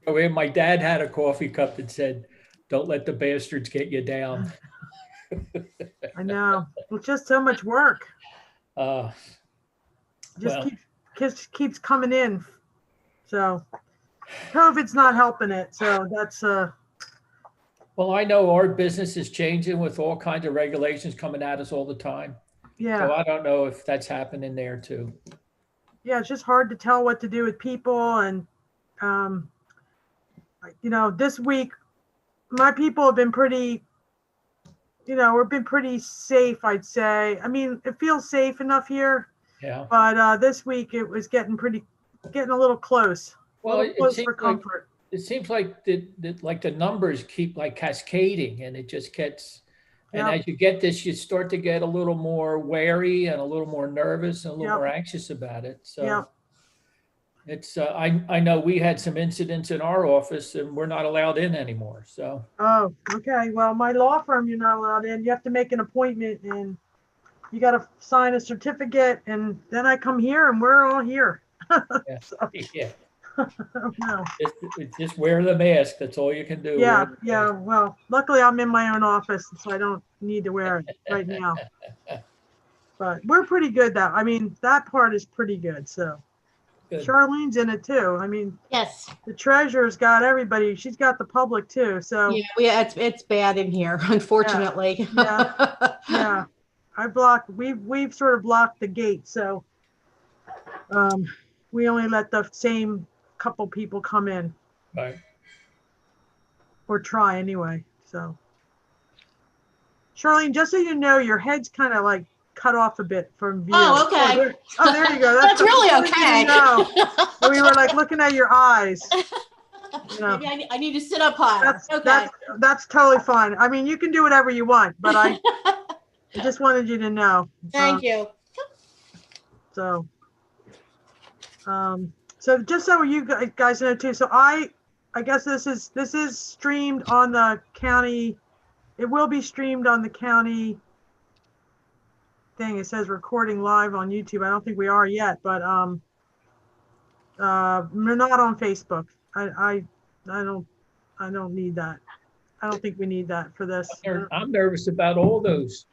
My dad had a coffee cup that said, "Don't let the bastards get you down." I know. It's just so much work. Uh, Just well, keeps coming in. So COVID's not helping it. So that's well, I know our business is changing with all kinds of regulations coming at us all the time. yeah. So I don't know if that's happening there too. Yeah, it's just hard to tell what to do with people. And um, this week my people have been pretty, we've been pretty safe, I'd say. I mean, it feels safe enough here, Yeah. but this week it was getting a little close, a Well, little it close seems for like comfort. the numbers keep like cascading, and it just gets. And Yep, as you get this, you start to get a little more wary and a little more nervous and a little yep, more anxious about it. So yep. it's I know we had some incidents in our office, and we're not allowed in anymore. So Oh, okay. Well, my law firm, you're not allowed in. You have to make an appointment and you got to sign a certificate. And then I come here and we're all here. yeah, So, yeah. no. Just wear the mask. That's all you can do. Wear Yeah, the yeah. mask. Well, luckily I'm in my own office, so I don't need to wear it right now. But we're pretty good that. I mean, that part is pretty good. So Good. Charlene's in it too. I mean, Yes. the treasurer's got everybody. She's got the public too. So Yeah, it's bad in here, unfortunately. yeah. We've sort of blocked the gate. So we only let the same couple people come in Right. or try anyway. So Charlene, just so you know, your head's kind of like cut off a bit from view. Oh, okay. There you go. That's really okay. No, we were like looking at your eyes. Maybe I need to sit up higher. That's totally fine. I mean, you can do whatever you want, but I just wanted you to know. Thank you. So just so you guys know too. So I guess this is streamed on the county. It will be streamed on the county thing. It says recording live on YouTube. I don't think we are yet, but we're not on Facebook. I don't need that. I don't think we need that for this. I'm nervous about all those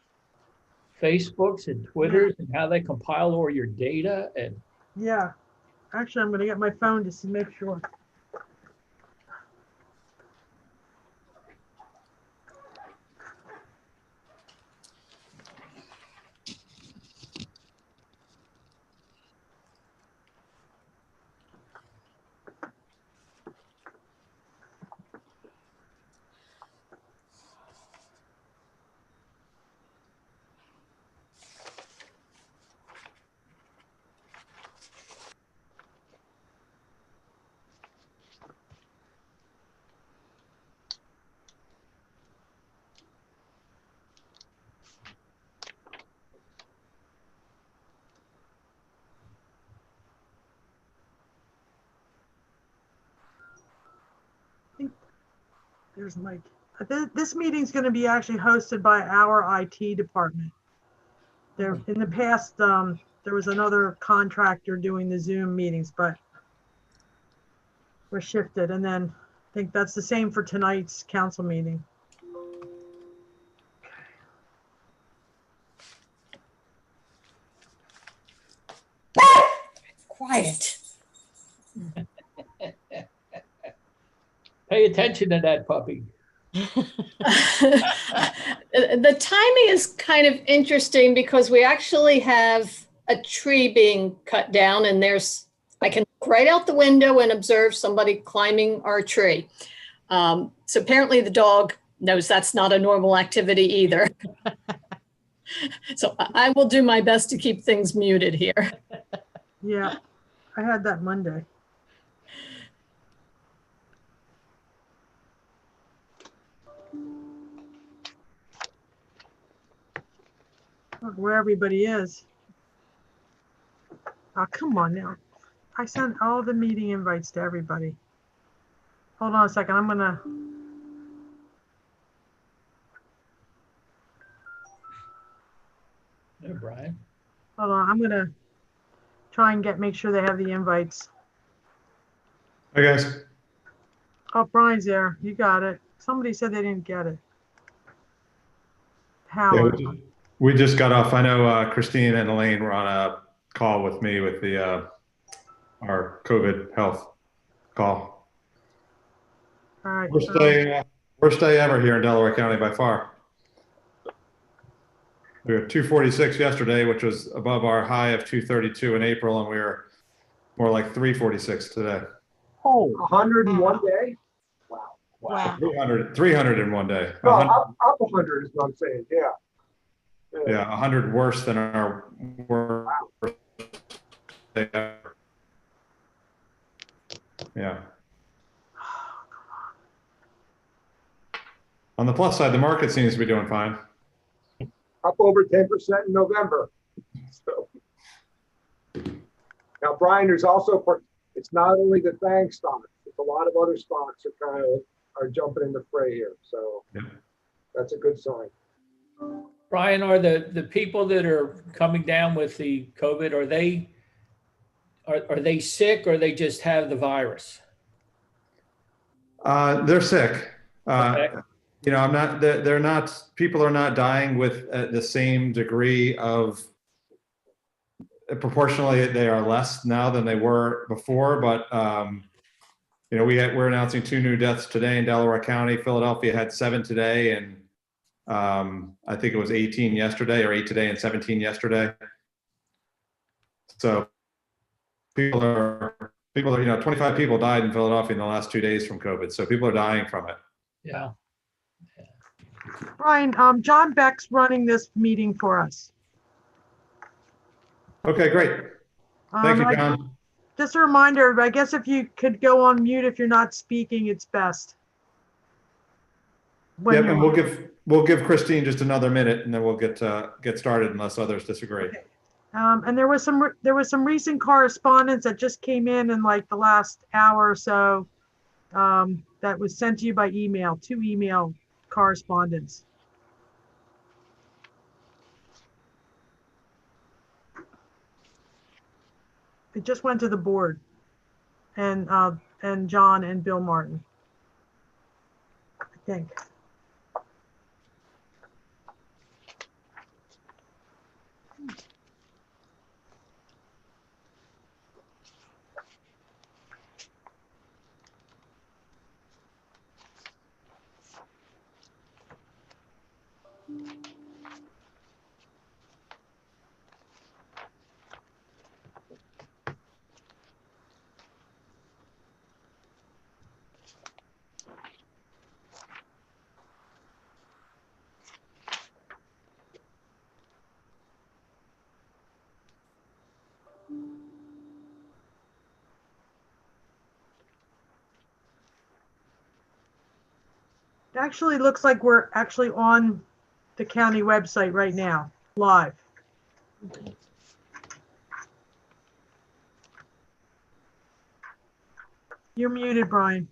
Facebooks and Twitters and how they compile all your data. And yeah, actually, I'm going to get my phone just to make sure. There's Mike. This meeting's going to be actually hosted by our IT department. There, in the past, there was another contractor doing the Zoom meetings, but we're shifted. And then I think that's the same for tonight's council meeting. Quiet. pay attention to that puppy. The timing is kind of interesting because we actually have a tree being cut down, and I can look right out the window and observe somebody climbing our tree. So apparently the dog knows that's not a normal activity either. So I will do my best to keep things muted here. Yeah, I had that Monday. Look where everybody is. Oh, come on now. I sent all the meeting invites to everybody. Hold on a second. I'm gonna. There, Brian. Hold on. I'm gonna try and make sure they have the invites. Hi, guys. Oh, Brian's there. You got it. Somebody said they didn't get it. Yeah, Howard. we just got off. I know Christine and Elaine were on a call with me with the our COVID health call. All right. Worst day ever here in Delaware County by far. We were 246 yesterday, which was above our high of 232 in April, and we were more like 346 today. Oh, 101 day? Wow. Wow. 300 in one day. No, up 100 is what I'm saying, yeah. Yeah, 100 worse than our worst day ever. Yeah. On the plus side, the market seems to be doing fine. Up over 10% in November. So. Now, Brian, there's also, it's not only the FANG stocks, it's a lot of other stocks are jumping in the fray here. So Yeah. That's a good sign. Brian, are the people that are coming down with the COVID, are they sick or they just have the virus? They're sick. Okay. You know, they're not, people are not dying with the same degree of, proportionally, they are less now than they were before, but, you know, we're announcing 2 new deaths today in Delaware County. Philadelphia had 7 today, and I think it was 18 yesterday, or 8 today and 17 yesterday. So people are, you know, 25 people died in Philadelphia in the last 2 days from COVID. So people are dying from it. Yeah. Brian, John Beck's running this meeting for us. Okay, great. Thank you, John. Just a reminder, I guess if you could go on mute if you're not speaking, it's best. Yep, and we'll give Christine just another minute, and then we'll get started unless others disagree. Okay. And there was some recent correspondence that just came in like the last hour or so, that was sent to you by email, 2 email correspondence. It just went to the board and John and Bill Martin, I think. It actually looks like we're actually on the county website right now, live. You're muted, Brian.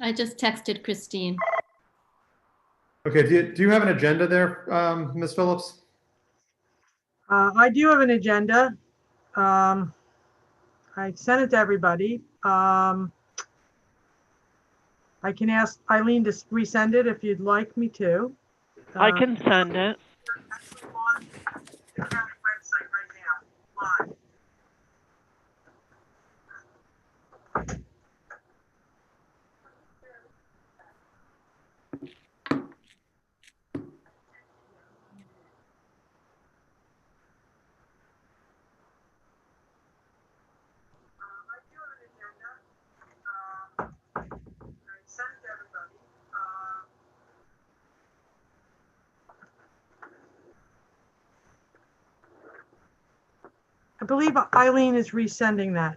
I just texted Christine. Okay, do you have an agenda there, Ms. Phillips? I do have an agenda. I sent it to everybody. I can ask Eileen to resend it if you'd like me to. I can send it. Actually on the county website right now, live. I believe Eileen is resending that.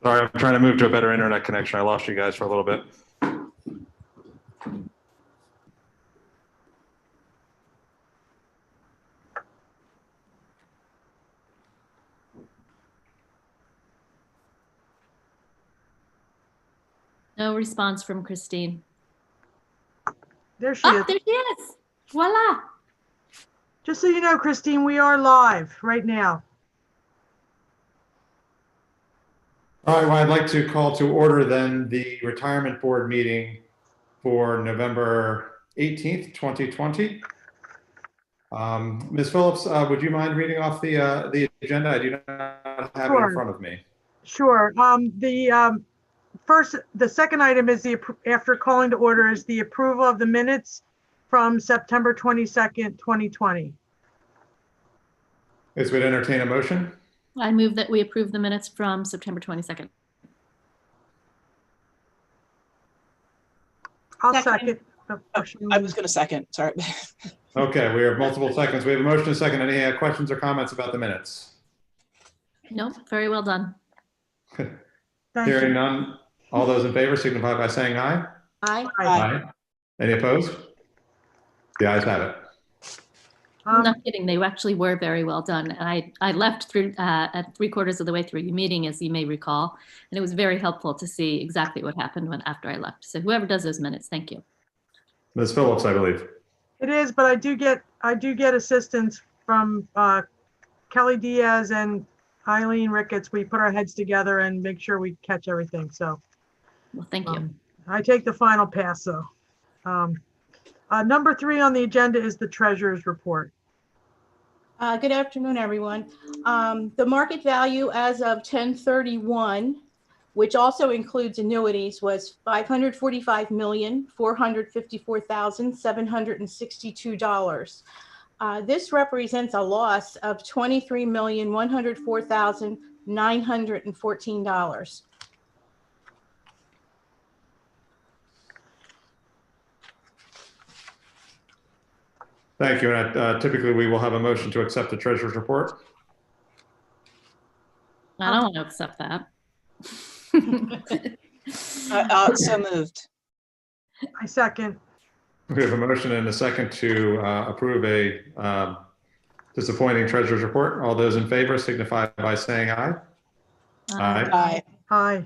Sorry, I'm trying to move to a better internet connection. I lost you guys for a little bit. No response from Christine. There she Oh, is. there she is. Voila. Just so you know, Christine, we are live right now. All right, well, I'd like to call to order then the retirement board meeting for November 18th, 2020. Ms. Phillips, would you mind reading off the agenda? I do not have it in Sure. front of me. Sure. The second item is after calling to order is the approval of the minutes from September 22nd, 2020. This would entertain a motion. I move that we approve the minutes from September 22nd. I'll Second. second. I was going to second, sorry. Okay, we have multiple seconds. We have a motion and a second. Any questions or comments about the minutes? Nope, very well done. Thank Hearing you. none. All those in favor signify by saying aye. Aye. Aye. Any opposed? The ayes have it. I'm not kidding. They actually were very well done. And I left through at 3/4 of the way through your meeting, as you may recall, and it was very helpful to see exactly what happened after I left. So whoever does those minutes, thank you. Ms. Phillips, I believe. It is, but I do get assistance from Kelly Diaz and Eileen Ricketts. We put our heads together and make sure we catch everything. So Well, thank you. I take the final pass though. Number 3 on the agenda is the treasurer's report. Good afternoon, everyone. The market value as of 10/31, which also includes annuities, was $545,454,762. This represents a loss of $23,104,914. Thank you. And typically we will have a motion to accept the treasurer's report. I don't want to accept that. So moved. I second. We have a motion and a second to approve a disappointing treasurer's report. All those in favor signify by saying aye. Aye. Aye.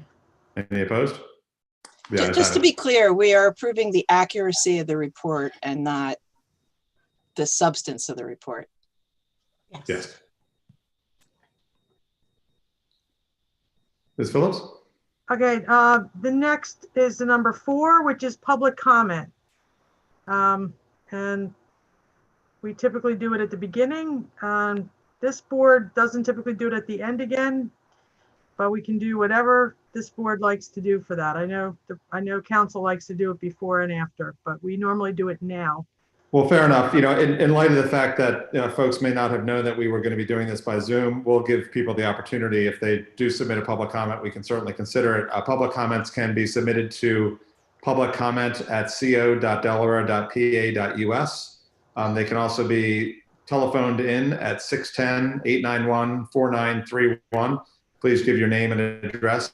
Any opposed? The ayes Just have to it. be clear, we are approving the accuracy of the report and not the substance of the report. Yes. Ms. Phillips? Okay, the next is the number 4, which is public comment. And we typically do it at the beginning. This board doesn't typically do it at the end again, but we can do whatever this board likes to do for that. I know council likes to do it before and after, but we normally do it now. Well, fair enough. You know, in light of the fact that folks may not have known that we were going to be doing this by Zoom, we'll give people the opportunity. If they do submit a public comment, we can certainly consider it. Public comments can be submitted to publiccomment@co.delaware.pa.us. They can also be telephoned in at 610-891-4931. Please give your name and address,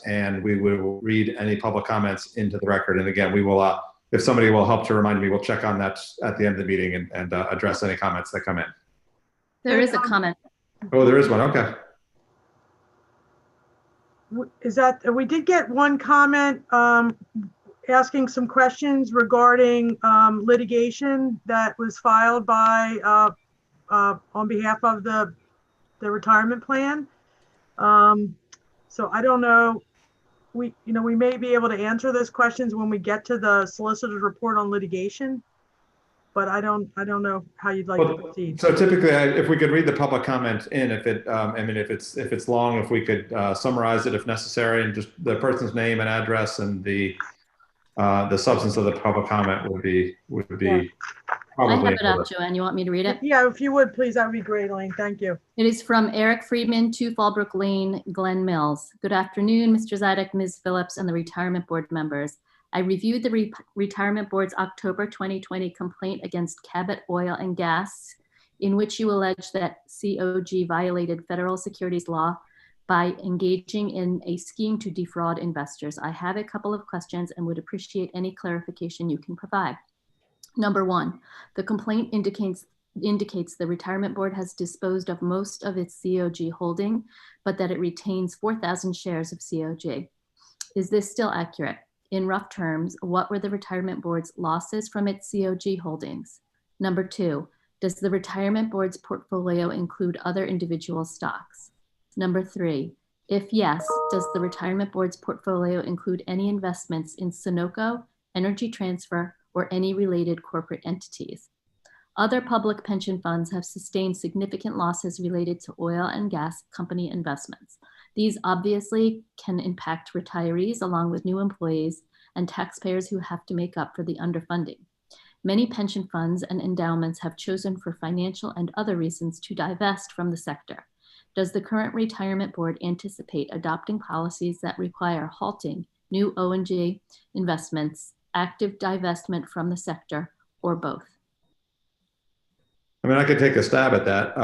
and we will read any public comments into the record. And again, we will, if somebody will help to remind me, we'll check on that at the end of the meeting and address any comments that come in. There is a comment. Oh, there is one. Okay. Is that, we did get one comment asking some questions regarding litigation that was filed by on behalf of the retirement plan. So I don't know, we may be able to answer those questions when we get to the solicitor's report on litigation, but I don't know how you'd like to proceed. So typically, if we could read the public comment in, if it's long, if we could summarize it if necessary, and just the person's name and address and the substance of the public comment would be Yeah. I have probably. it up, Joanne. You want me to read it? Yeah, if you would, please, that would be great, Elaine. Thank you. It is from Eric Friedman, 2 Fallbrook Lane, Glen Mills. Good afternoon, Mr. Zidek, Ms. Phillips, and the retirement board members. I reviewed the retirement board's October 2020 complaint against Cabot Oil and Gas, in which you allege that COG violated federal securities law by engaging in a scheme to defraud investors. I have a couple of questions and would appreciate any clarification you can provide. Number one, the complaint indicates the retirement board has disposed of most of its COG holding, but that it retains 4,000 shares of COG. Is this still accurate? In rough terms, what were the retirement board's losses from its COG holdings? Number two, does the retirement board's portfolio include other individual stocks? Number three, if yes, does the retirement board's portfolio include any investments in Sunoco, Energy Transfer, or any related corporate entities? Other public pension funds have sustained significant losses related to oil and gas company investments. These obviously can impact retirees along with new employees and taxpayers who have to make up for the underfunding. Many pension funds and endowments have chosen for financial and other reasons to divest from the sector. Does the current retirement board anticipate adopting policies that require halting new O&G investments, active divestment from the sector, or both? I mean, I could take a stab at that.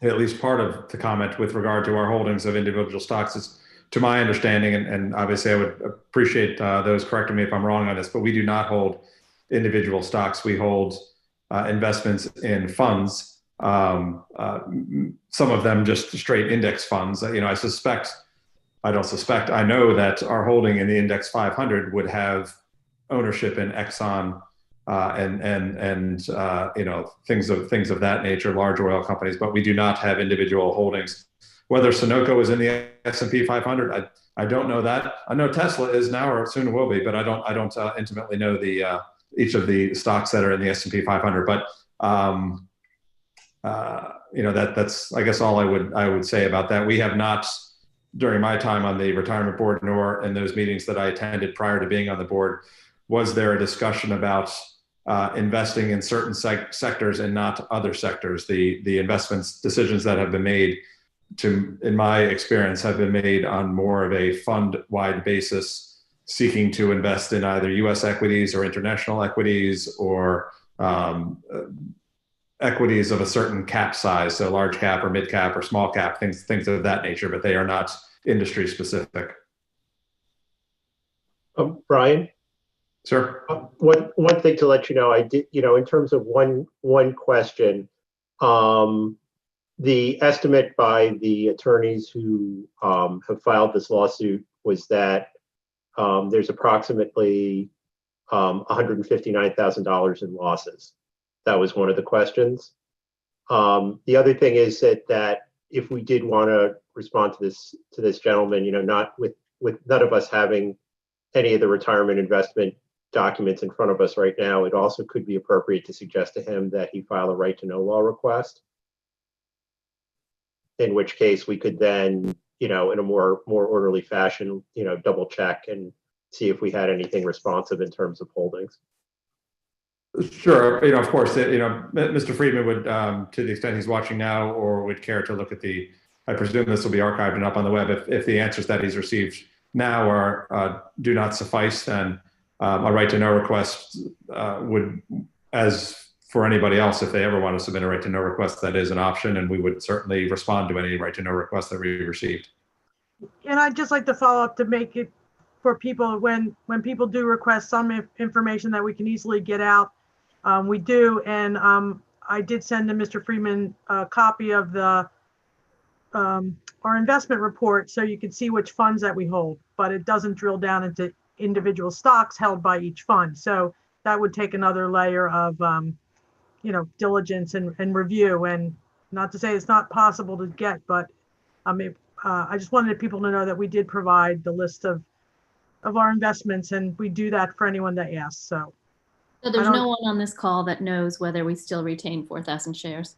At least part of the comment with regard to our holdings of individual stocks is, to my understanding, and obviously I would appreciate those correcting me if I'm wrong on this, but we do not hold individual stocks. We hold investments in funds, some of them just straight index funds. You know, I know that our holding in the Index 500 would have ownership in Exxon and you know, things of that nature, large oil companies, but we do not have individual holdings. Whether Sunoco is in the S&P 500, I don't know that. I know Tesla is now, or soon will be, but I don't intimately know the each of the stocks that are in the S&P 500. But you know, that's I guess all I would say about that. We have not, during my time on the retirement board, nor in those meetings that I attended prior to being on the board, was there a discussion about investing in certain sectors and not other sectors. The investments decisions that have been made, in my experience, have been made on more of a fund-wide basis, seeking to invest in either U.S. equities or international equities, or equities of a certain cap size, so large cap or mid cap or small cap, things of that nature, but they are not industry specific. Brian? Sure. One thing to let you know, I did, you know, in terms of one question, the estimate by the attorneys who have filed this lawsuit was that there's approximately $159,000 in losses. That was one of the questions. The other thing is that if we did want to respond to this gentleman, you know, not with none of us having any of the retirement investment documents in front of us right now, it also could be appropriate to suggest to him that he file a right to know law request, in which case we could then, you know, in a more orderly fashion, you know, double check and see if we had anything responsive in terms of holdings. Sure. You know, of course, you know, Mr. Friedman would, to the extent he's watching now or would care to look at I presume this will be archived and up on the web. If the answers that he's received now do not suffice, then a right to know request would, as for anybody else, if they ever want to submit a right to know request, that is an option, and we would certainly respond to any right to know request that we received. And I'd just like to follow up to make it for people, when people do request some information that we can easily get out, we do. And I did send to Mr. Friedman a copy of the our investment report, so you can see which funds that we hold, but it doesn't drill down into individual stocks held by each fund. So that would take another layer of, you know, diligence and review. And not to say it's not possible to get, but I just wanted people to know that we did provide the list of our investments, and we do that for anyone that asks. So there's no one on this call that knows whether we still retain 4,000 shares.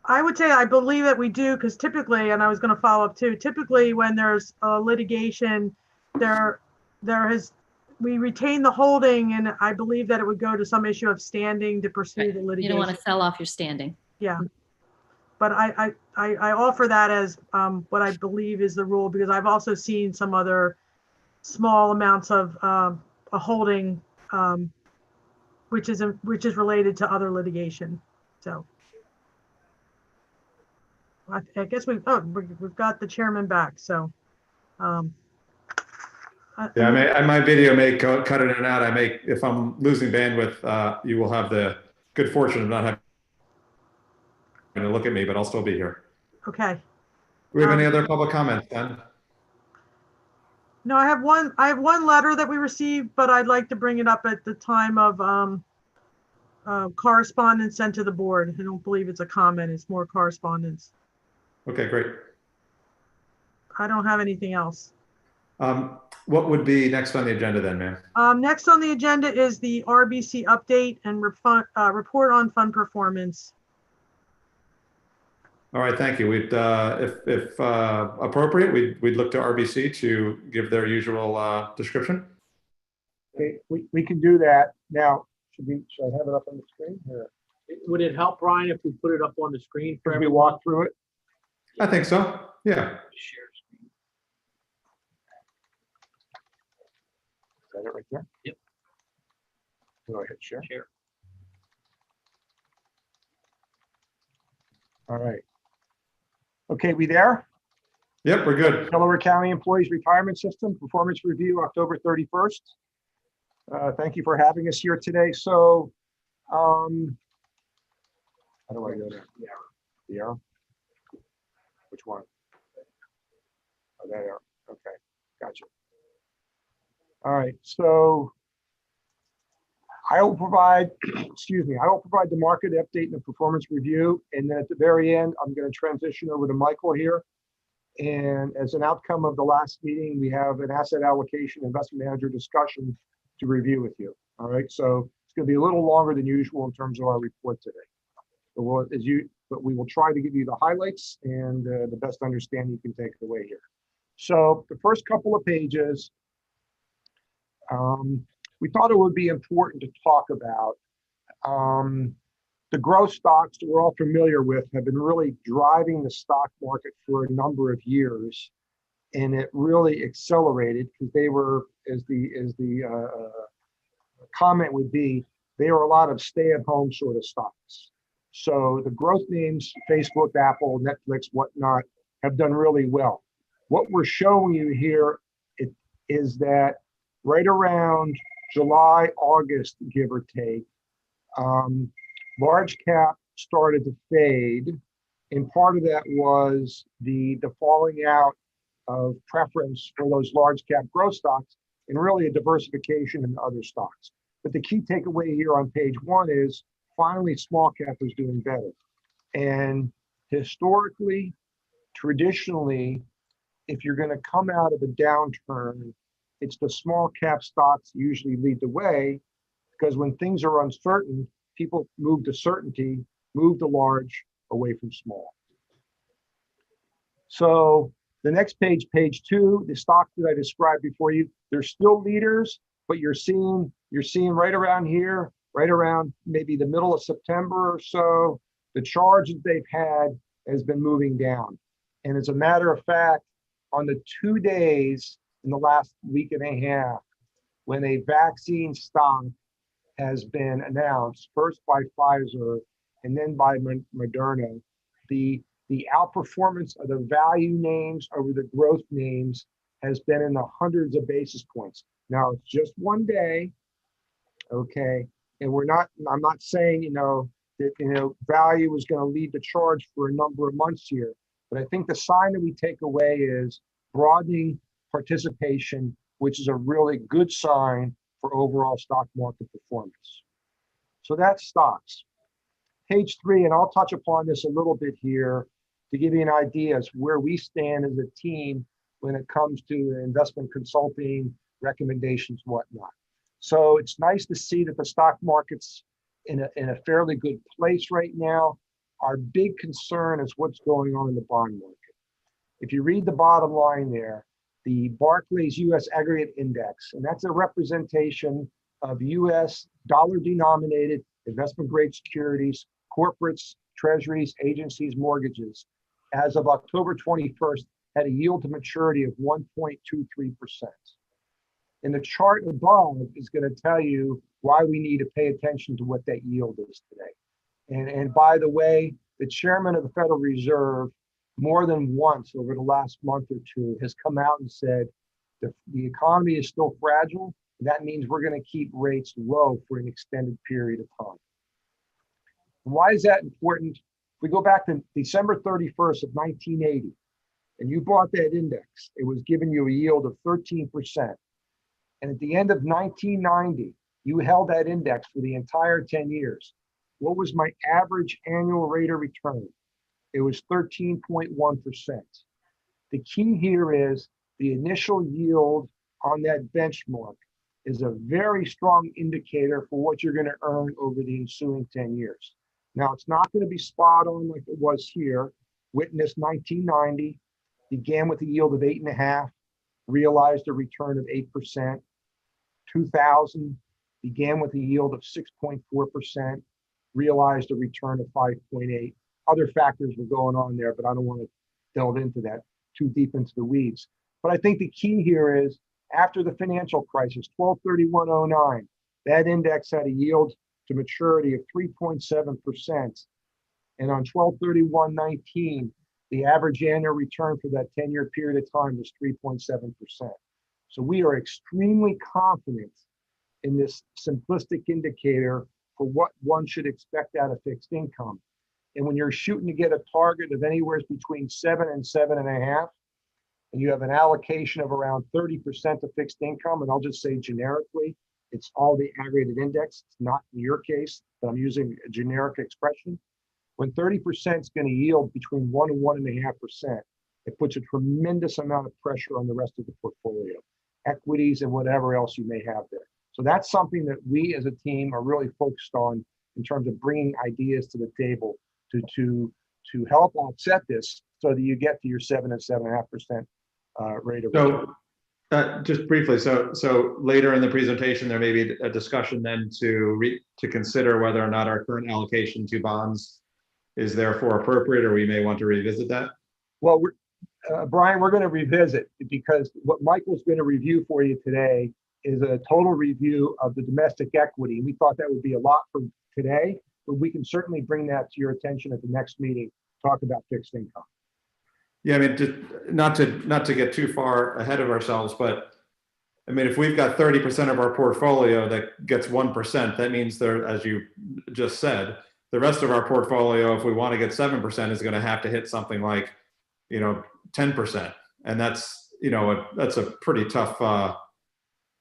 I would say I believe that we do, because typically, and I was going to follow up too, typically when there's litigation, we retain the holding, and I believe that it would go to some issue of standing to pursue the litigation. You don't want to sell off your standing. Yeah. But I offer that as what I believe is the rule, because I've also seen some other small amounts of a holding, which is related to other litigation. So. I guess we've got the chairman back, so. Yeah, my video may cut in and out. If I'm losing bandwidth, you will have the good fortune of not having to look at me, but I'll still be here. Okay. Do we have any other public comments, Ben? No, I have one letter that we received, but I'd like to bring it up at the time of correspondence sent to the board. I don't believe it's a comment, it's more correspondence. Okay, great. I don't have anything else. What would be next on the agenda then, ma'am? Next on the agenda is the RBC update and report on fund performance. All right, thank you. We'd, if appropriate, we'd look to RBC to give their usual description. Okay, we can do that. Now, should I have it up on the screen? Here. Would it help, Brian, if we put it up on the screen for Can we everyone? walk through it? I think so, yeah. Share screen. Is that it right there? Yep. Do I hit share? Share. All right. Okay, we there? Yep, we're good. Delaware County Employees Retirement System Performance Review, October 31st. Thank you for having us here today. So, how do I go there? The arrow? Which one? Oh, there. Okay, gotcha. All right, so I will provide, excuse me, I will provide the market update and the performance review. And then at the very end, I'm going to transition over to Michael here. And as an outcome of the last meeting, we have an asset allocation investment manager discussion to review with you. All right, so it's going to be a little longer than usual in terms of our report today. But we will try to give you the highlights and the best understanding you can take away here. So the first couple of pages, we thought it would be important to talk about. The growth stocks that we're all familiar with have been really driving the stock market for a number of years, and it really accelerated because they were, as the comment would be, they are a lot of stay-at-home sort of stocks. So the growth names, Facebook, Apple, Netflix, whatnot, have done really well. What we're showing you here is that right around July, August, give or take, large cap started to fade. And part of that was the falling out of preference for those large cap growth stocks and really a diversification in other stocks. But the key takeaway here on page one is finally small cap is doing better. And historically, traditionally, if you're going to come out of a downturn, it's the small cap stocks usually lead the way, because when things are uncertain, people move to certainty, move to large, away from small. So the next page, page two, the stocks that I described before you, they're still leaders, but you're seeing right around here, right around maybe the middle of September or so, the charge that they've had has been moving down. And as a matter of fact, on the 2 days in the last week and a half, when a vaccine stock has been announced, first by Pfizer and then by Moderna, the outperformance of the value names over the growth names has been in the hundreds of basis points. Now, it's just 1 day, okay? And I'm not saying, that, value is going to lead the charge for a number of months here, but I think the sign that we take away is broadening participation, which is a really good sign for overall stock market performance. So that's stocks. Page three, and I'll touch upon this a little bit here to give you an idea as where we stand as a team when it comes to investment consulting, recommendations, whatnot. So it's nice to see that the stock market's in a fairly good place right now. Our big concern is what's going on in the bond market. If you read the bottom line there, the Barclays US Aggregate Index, and that's a representation of US dollar-denominated investment-grade securities, corporates, treasuries, agencies, mortgages, as of October 21st, had a yield to maturity of 1.23%. And the chart above is going to tell you why we need to pay attention to what that yield is today. And by the way, the chairman of the Federal Reserve more than once over the last month or two has come out and said the economy is still fragile. That means we're going to keep rates low for an extended period of time. And why is that important? If we go back to December 31st of 1980, and you bought that index, it was giving you a yield of 13%. And at the end of 1990, you held that index for the entire 10 years. What was my average annual rate of return? It was 13.1%. The key here is the initial yield on that benchmark is a very strong indicator for what you're going to earn over the ensuing 10 years. Now, it's not going to be spot on like it was here. Witness 1990, began with a yield of 8.5, realized a return of 8%. 2000 began with a yield of 6.4%, realized a return of 5.8. Other factors were going on there, but I don't want to delve into that too deep into the weeds. But I think the key here is after the financial crisis, 12/31/09, that index had a yield to maturity of 3.7%. And on 12/31/19, the average annual return for that 10-year period of time was 3.7%. So we are extremely confident in this simplistic indicator for what one should expect out of fixed income. And when you're shooting to get a target of anywhere between 7 and 7.5, and you have an allocation of around 30% of fixed income, and I'll just say generically, it's all the aggregated index. It's not in your case, but I'm using a generic expression. When 30% is going to yield between 1 and 1.5%, it puts a tremendous amount of pressure on the rest of the portfolio, equities and whatever else you may have there. So that's something that we as a team are really focused on in terms of bringing ideas to the table to help offset this so that you get to your 7 and 7.5% rate of return. So just briefly, so later in the presentation, there may be a discussion then to consider whether or not our current allocation to bonds is therefore appropriate, or we may want to revisit that. Well, Brian, we're going to revisit because what Michael's going to review for you today is a total review of the domestic equity. We thought that would be a lot for today, but we can certainly bring that to your attention at the next meeting, talk about fixed income. Yeah, I mean, just not to get too far ahead of ourselves, but I mean, if we've got 30% of our portfolio that gets 1%, that means there, as you just said, the rest of our portfolio, if we want to get 7%, is going to have to hit something like, 10%. And that's, that's a pretty tough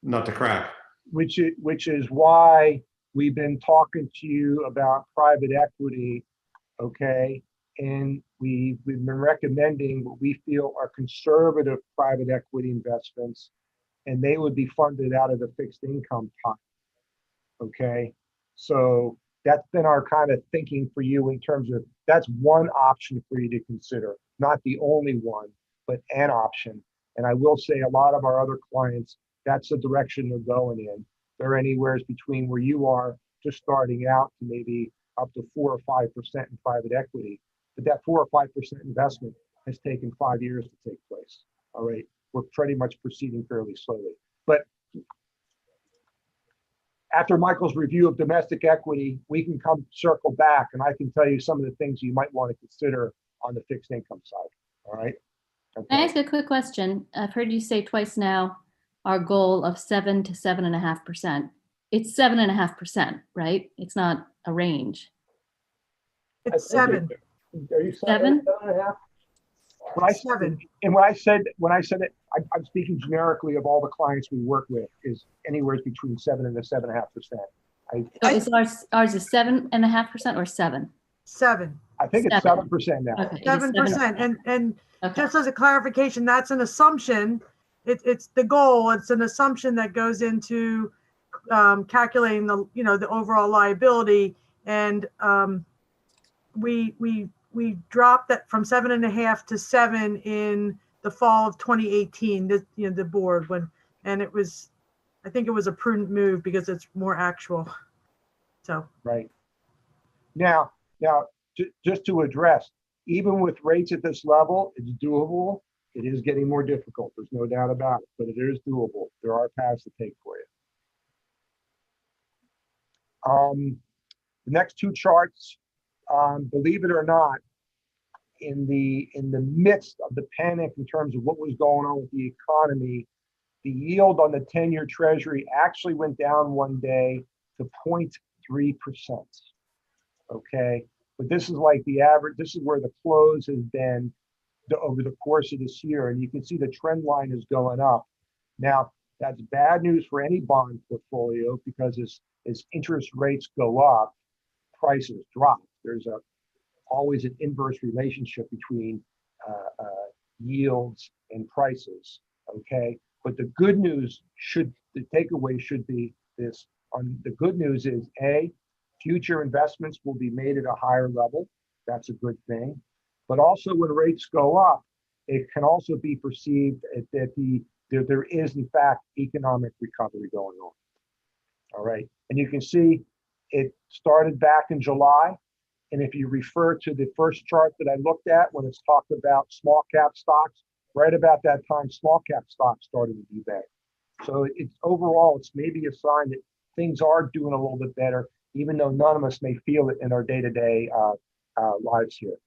nut to crack. Which is why we've been talking to you about private equity, okay? And we've been recommending what we feel are conservative private equity investments, and they would be funded out of the fixed income pot, okay? So that's been our kind of thinking for you in terms of that's one option for you to consider, not the only one, but an option. And I will say a lot of our other clients, that's the direction they're going in. They're anywhere between where you are just starting out to maybe up to 4 or 5% in private equity. But that 4 or 5% investment has taken 5 years to take place. All right, we're pretty much proceeding fairly slowly. But after Michael's review of domestic equity, we can come circle back and I can tell you some of the things you might want to consider on the fixed income side. All right. Okay. Can I ask a quick question? I've heard you say twice now our goal of 7 to 7.5%. It's 7.5%, right? It's not a range. It's 7. Are you 7? 7.5? When I said it, I'm speaking generically of all the clients we work with is anywhere between 7 and 7.5%. So is ours is 7.5% or 7? 7. I think it's 7% now. Okay, it is 7%. And Okay. just as a clarification, that's an assumption. It's the goal. It's an assumption that goes into calculating the overall liability. And we dropped that from 7.5 to 7 in the fall of 2018. The board and it was, I think it was a prudent move because it's more actual. So right now, just to address, even with rates at this level, it's doable. It is getting more difficult. There's no doubt about it, but it is doable. There are paths to take for you. The next two charts, believe it or not, in the midst of the panic in terms of what was going on with the economy, the yield on the 10-year Treasury actually went down one day to 0.3%. Okay, but this is like the average. This is where the close has been over the course of this year, and you can see the trend line is going up. Now, that's bad news for any bond portfolio because as interest rates go up, prices drop. There's always an inverse relationship between yields and prices. Okay, but the good news the takeaway should be this. The good news is future investments will be made at a higher level. That's a good thing. But also when rates go up, it can also be perceived that there is in fact economic recovery going on. All right, and you can see it started back in July. And if you refer to the first chart that I looked at when it's talked about small cap stocks, right about that time, small cap stocks started to do better. So it's overall, it's maybe a sign that things are doing a little bit better, even though none of us may feel it in our day-to-day lives here.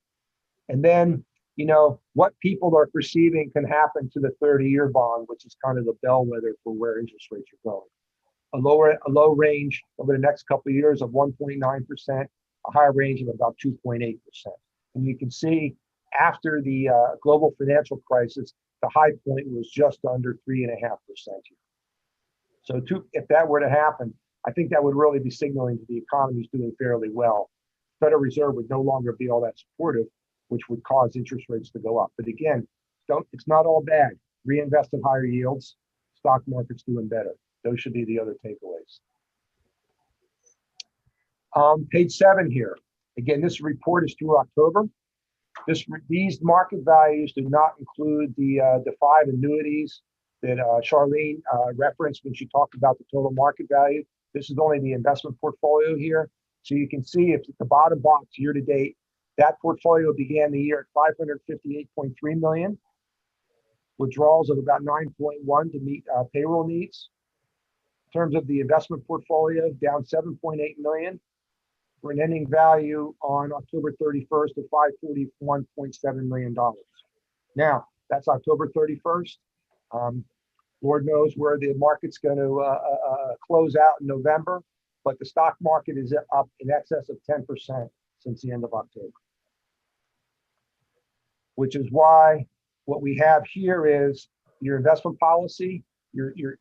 And then, you know, what people are perceiving can happen to the 30-year bond, which is kind of the bellwether for where interest rates are going. A low range over the next couple of years of 1.9%, a high range of about 2.8%. And you can see after the global financial crisis, the high point was just under 3.5% here. So if that were to happen, I think that would really be signaling that the economy is doing fairly well. Federal Reserve would no longer be all that supportive, which would cause interest rates to go up. But again, it's not all bad. Reinvest at higher yields, stock market's doing better. Those should be the other takeaways. Page 7 here. Again, this report is through October. These market values do not include the 5 annuities that Charlene referenced when she talked about the total market value. This is only the investment portfolio here. So you can see if at the bottom box year to date, that portfolio began the year at 558.3 million, withdrawals of about 9.1 to meet payroll needs. In terms of the investment portfolio, down 7.8 million for an ending value on October 31st of $541.7 million. Now, that's October 31st. Lord knows where the market's going to close out in November, but the stock market is up in excess of 10% since the end of October. Which is why what we have here is your investment policy, you're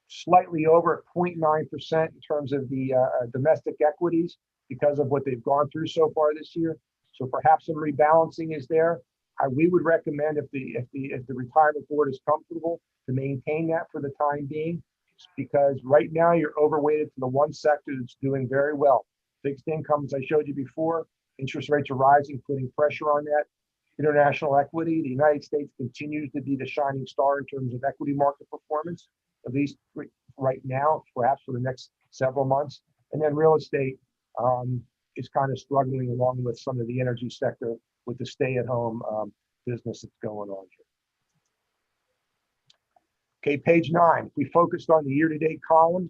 slightly over 0.9% in terms of the domestic equities because of what they've gone through so far this year. So perhaps some rebalancing is there. We would recommend if the retirement board is comfortable to maintain that for the time being, because right now you're overweighted to the one sector that's doing very well. Fixed income, as I showed you before, interest rates are rising, putting pressure on that. International equity, the United States continues to be the shining star in terms of equity market performance, at least right now, perhaps for the next several months. And then real estate is kind of struggling along with some of the energy sector with the stay-at-home business that's going on here. Okay, page 9. We focused on the year-to-date column.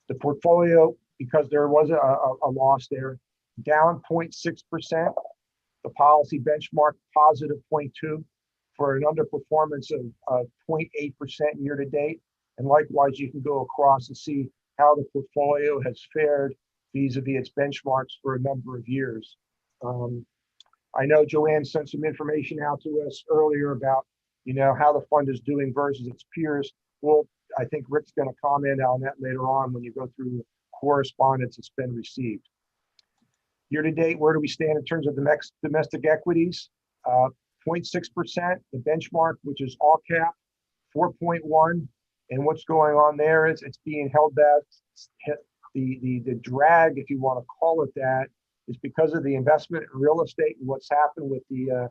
The portfolio, because there was a loss there, down 0.6%. The policy benchmark positive 0.2 for an underperformance of 0.8% year-to-date. And likewise, you can go across and see how the portfolio has fared vis-a-vis its benchmarks for a number of years. I know Joanne sent some information out to us earlier about, you know, how the fund is doing versus its peers. Well, I think Rick's going to comment on that later on when you go through correspondence that's been received. Year to date, where do we stand in terms of the domestic equities? 0.6%. The benchmark, which is all cap, 4.1. And what's going on there is it's being held back. The drag, if you want to call it that, is because of the investment in real estate and what's happened with the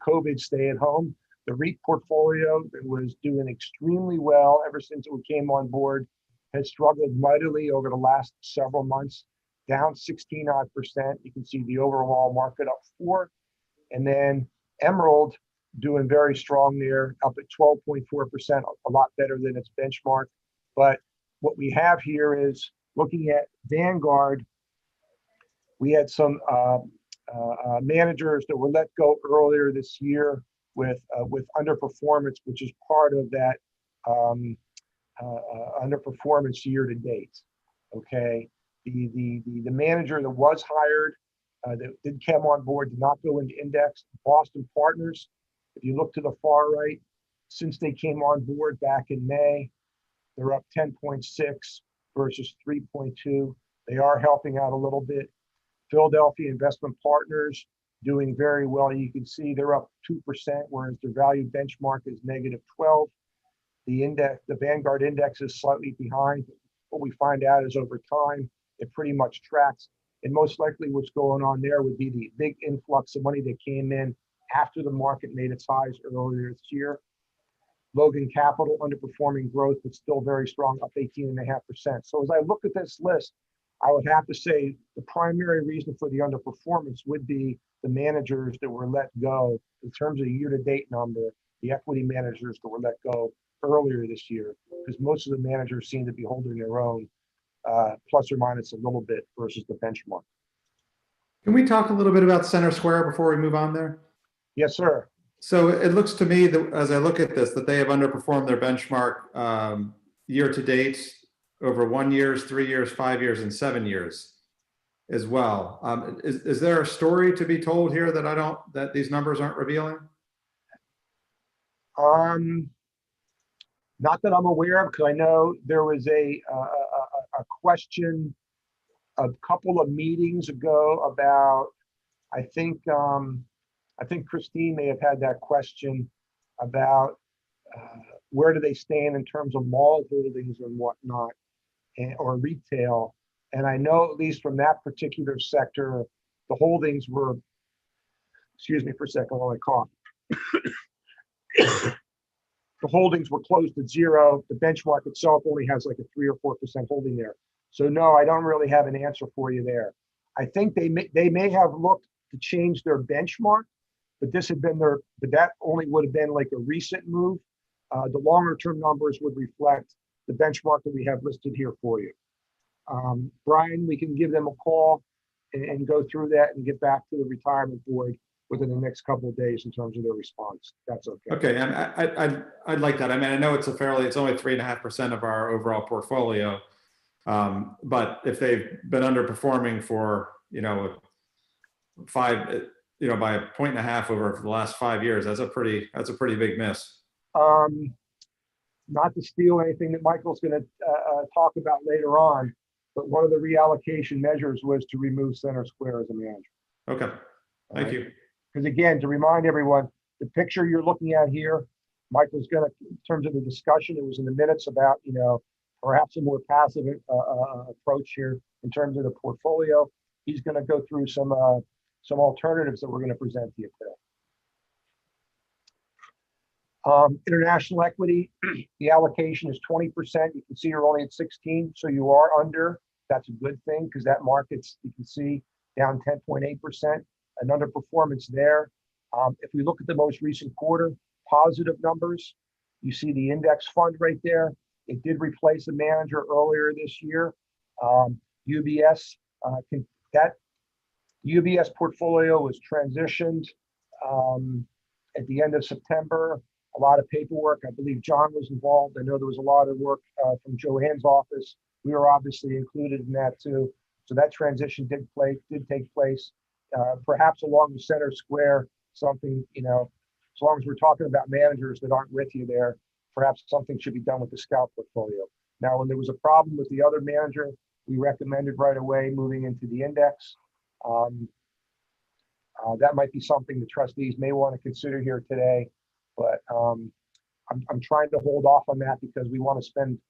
COVID stay at home. The REIT portfolio that was doing extremely well ever since it came on board has struggled mightily over the last several months, down 16%. You can see the overall market up 4%. And then Emerald doing very strong there, up at 12.4%, a lot better than its benchmark. But what we have here is looking at Vanguard. We had some managers that were let go earlier this year with underperformance, which is part of that underperformance year to date. Okay, the manager that was hired that did come on board did not go into index. Boston Partners, if you look to the far right, since they came on board back in May, they're up 10.6 versus 3.2. They are helping out a little bit. Philadelphia Investment Partners doing very well. You can see they're up 2%, whereas their value benchmark is -12. The index, the Vanguard index, is slightly behind. What we find out is over time, it pretty much tracks. And most likely what's going on there would be the big influx of money that came in after the market made its highs earlier this year. Logan Capital underperforming growth, but still very strong, up 18.5%. So as I look at this list, I would have to say the primary reason for the underperformance would be the managers that were let go in terms of the year-to-date number, the equity managers that were let go earlier this year, because most of the managers seem to be holding their own, plus or minus a little bit versus the benchmark. Can we talk a little bit about Center Square before we move on there? Yes, sir. So it looks to me that as I look at this, that they have underperformed their benchmark year to date over 1 year, 3 years, 5 years, and 7 years as well. Is there a story to be told here that these numbers aren't revealing? Not that I'm aware of, because I know there was a question a couple of meetings ago about, I think Christine may have had that question about where do they stand in terms of mall holdings and whatnot, or retail. And I know at least from that particular sector, the holdings were, excuse me for a second while I cough. The holdings were close to zero. The benchmark itself only has like a 3 or 4% holding there. So no, I don't really have an answer for you there. I think they may have looked to change their benchmark, but this had been but that only would have been like a recent move. The longer term numbers would reflect the benchmark that we have listed here for you. Brian, we can give them a call and go through that and get back to the retirement board within the next couple of days in terms of their response. That's okay. Okay, and I'd like that. I mean, I know it's it's only 3.5% of our overall portfolio, but if they've been underperforming for by 1.5 points over the last 5 years, that's a pretty big miss. Not to steal anything that Michael's going to talk about later on, but one of the reallocation measures was to remove Center Square as a manager. Okay, thank you. Because again, to remind everyone, the picture you're looking at here, Michael's going to, in terms of the discussion, it was in the minutes about, perhaps a more passive approach here in terms of the portfolio. He's going to go through some alternatives that we're going to present to you today. International equity, the allocation is 20%. You can see you're only at 16, so you are under. That's a good thing because that market's, you can see, down 10.8%. An underperformance there. If we look at the most recent quarter, positive numbers, you see the index fund right there. It did replace a manager earlier this year. UBS, that UBS portfolio was transitioned at the end of September. A lot of paperwork. I believe John was involved. I know there was a lot of work from Joanne's office. We were obviously included in that too. So that transition did take place. Perhaps along the Center Square, something, as long as we're talking about managers that aren't with you there, perhaps something should be done with the Scout portfolio. Now, when there was a problem with the other manager, we recommended right away moving into the index. That might be something the trustees may want to consider here today, but I'm trying to hold off on that because we want to spend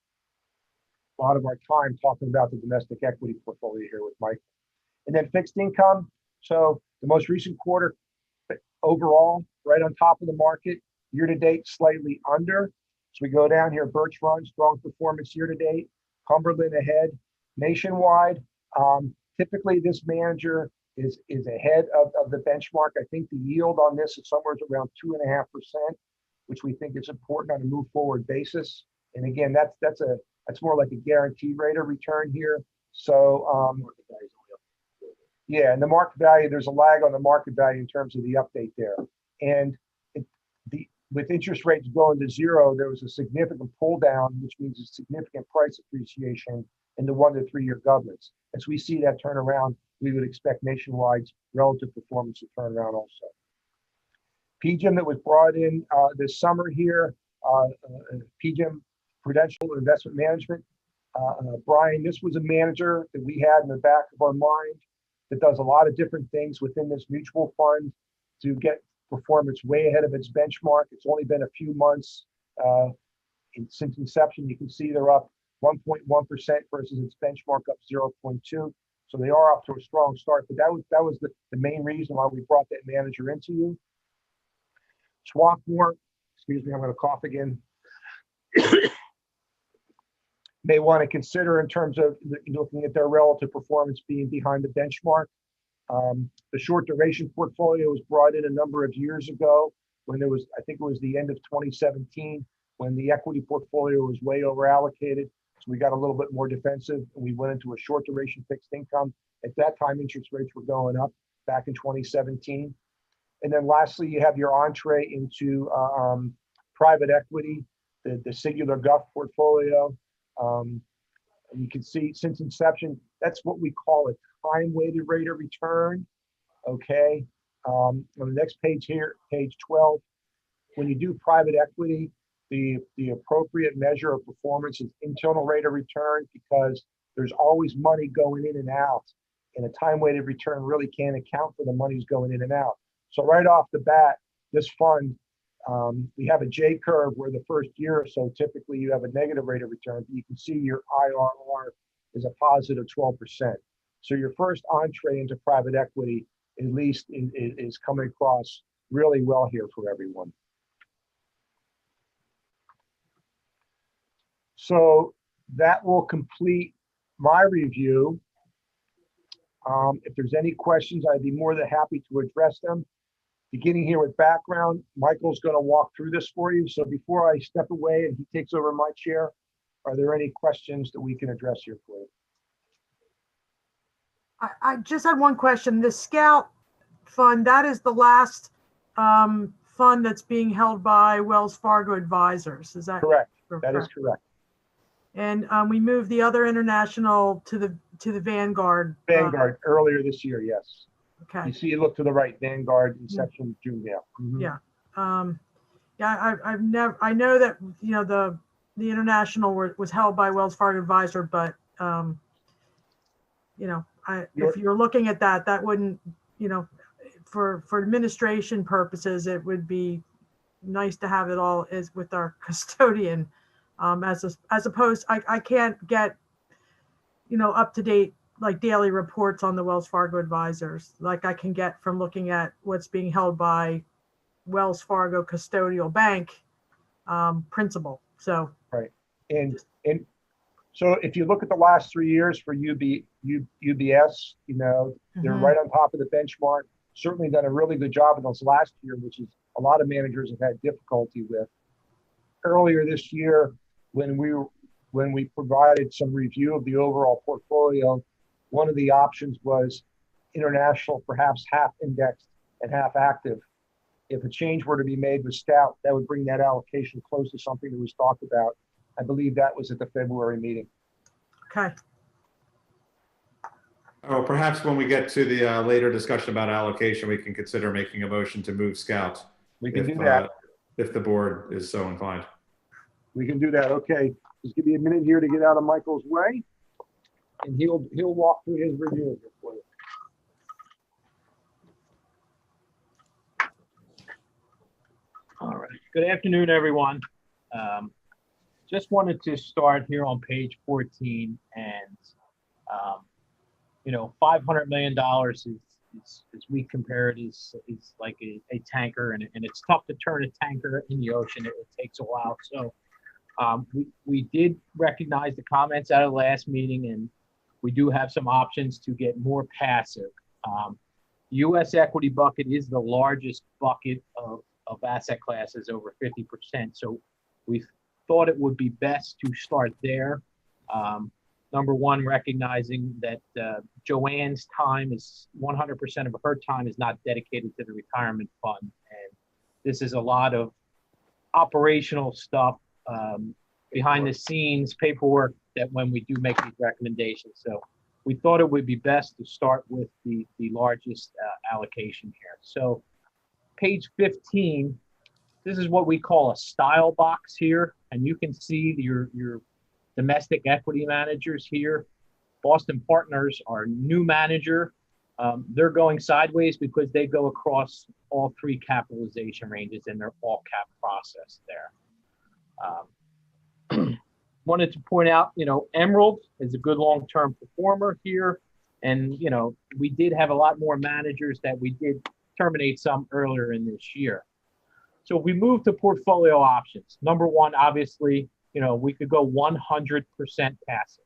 a lot of our time talking about the domestic equity portfolio here with Mike. And then fixed income. So the most recent quarter, overall, right on top of the market, year to date, slightly under. So we go down here, Birch Run, strong performance year to date, Cumberland ahead, Nationwide. Typically this manager is ahead of the benchmark. I think the yield on this is somewhere around 2.5%, which we think is important on a move forward basis. And again, that's more like a guaranteed rate of return here. So Yeah, and the market value, there's a lag on the market value in terms of the update there. And with interest rates going to zero, there was a significant pull down, which means a significant price appreciation in the 1 to 3 year governments. As we see that turn around, we would expect Nationwide's relative performance to turn around also. PGIM that was brought in this summer here, PGIM, Prudential Investment Management. Brian, this was a manager that we had in the back of our mind that does a lot of different things within this mutual fund to get performance way ahead of its benchmark. It's only been a few months since inception. You can see they're up 1.1% versus its benchmark up 0.2. So they are off to a strong start, but that was the main reason why we brought that manager into you. Swarthmore, excuse me, I'm going to cough again. May want to consider in terms of looking at their relative performance being behind the benchmark. The short duration portfolio was brought in a number of years ago when there was, I think it was the end of 2017, when the equity portfolio was way over allocated. So we got a little bit more defensive and we went into a short duration fixed income. At that time, interest rates were going up back in 2017. And then lastly, you have your entree into private equity, the Singular Gulf portfolio. You can see since inception, that's what we call a time-weighted rate of return. Okay. On the next page here, page 12, when you do private equity, the appropriate measure of performance is internal rate of return, because there's always money going in and out, and a time-weighted return really can't account for the money's going in and out. So right off the bat, this fund, we have a J curve where the first year or so, typically you have a negative rate of return, but you can see your IRR is a positive 12%. So your first entree into private equity, at least is coming across really well here for everyone. So that will complete my review. If there's any questions, I'd be more than happy to address them. Beginning here with background, Michael's going to walk through this for you. So before I step away and he takes over my chair, are there any questions that we can address here for you? I just had one question. The Scout Fund, that is the last fund that's being held by Wells Fargo Advisors. Is that correct? That is correct. And we moved the other international to the Vanguard. Vanguard earlier this year, yes. Okay. You see, you look to the right, Vanguard inception June. Yeah. Mm-hmm. Yeah. Yeah. I know that the international was held by Wells Fargo Advisor, but if you're looking at that wouldn't, for administration purposes, it would be nice to have it all as with our custodian. As opposed, I can't get, up to date, like daily reports on the Wells Fargo Advisors, like I can get from looking at what's being held by Wells Fargo Custodial Bank principal. So right, and so if you look at the last 3 years for UBS, they're right on top of the benchmark. Certainly done a really good job in those last year, which is a lot of managers have had difficulty with. Earlier this year, when we provided some review of the overall portfolio, one of the options was international, perhaps half indexed and half active. If a change were to be made with Scout, that would bring that allocation close to something that was talked about. I believe that was at the February meeting. Okay. Oh, perhaps when we get to the later discussion about allocation, we can consider making a motion to move Scout. We can do that. If the board is so inclined. We can do that. Okay. Just give me a minute here to get out of Michael's way, and he'll walk through his review for you. All right. Good afternoon, everyone. Just wanted to start here on page 14, and $500 million is as we compare it is like a tanker, and it's tough to turn a tanker in the ocean. It takes a while. So we did recognize the comments out of the last meeting, and we do have some options to get more passive. U.S. equity bucket is the largest bucket of asset classes, over 50%. So we thought it would be best to start there. Number one, recognizing that Joanne's time is 100% of her time is not dedicated to the retirement fund. And this is a lot of operational stuff, behind the scenes paperwork that when we do make these recommendations. So we thought it would be best to start with the largest allocation here. So page 15, this is what we call a style box here. And you can see your domestic equity managers here. Boston Partners, our new manager, they're going sideways because they go across all three capitalization ranges and they're all cap process there. Wanted to point out, Emerald is a good long-term performer here. And, we did have a lot more managers that we did terminate some earlier in this year. So if we move to portfolio options, number one, obviously, we could go 100% passive.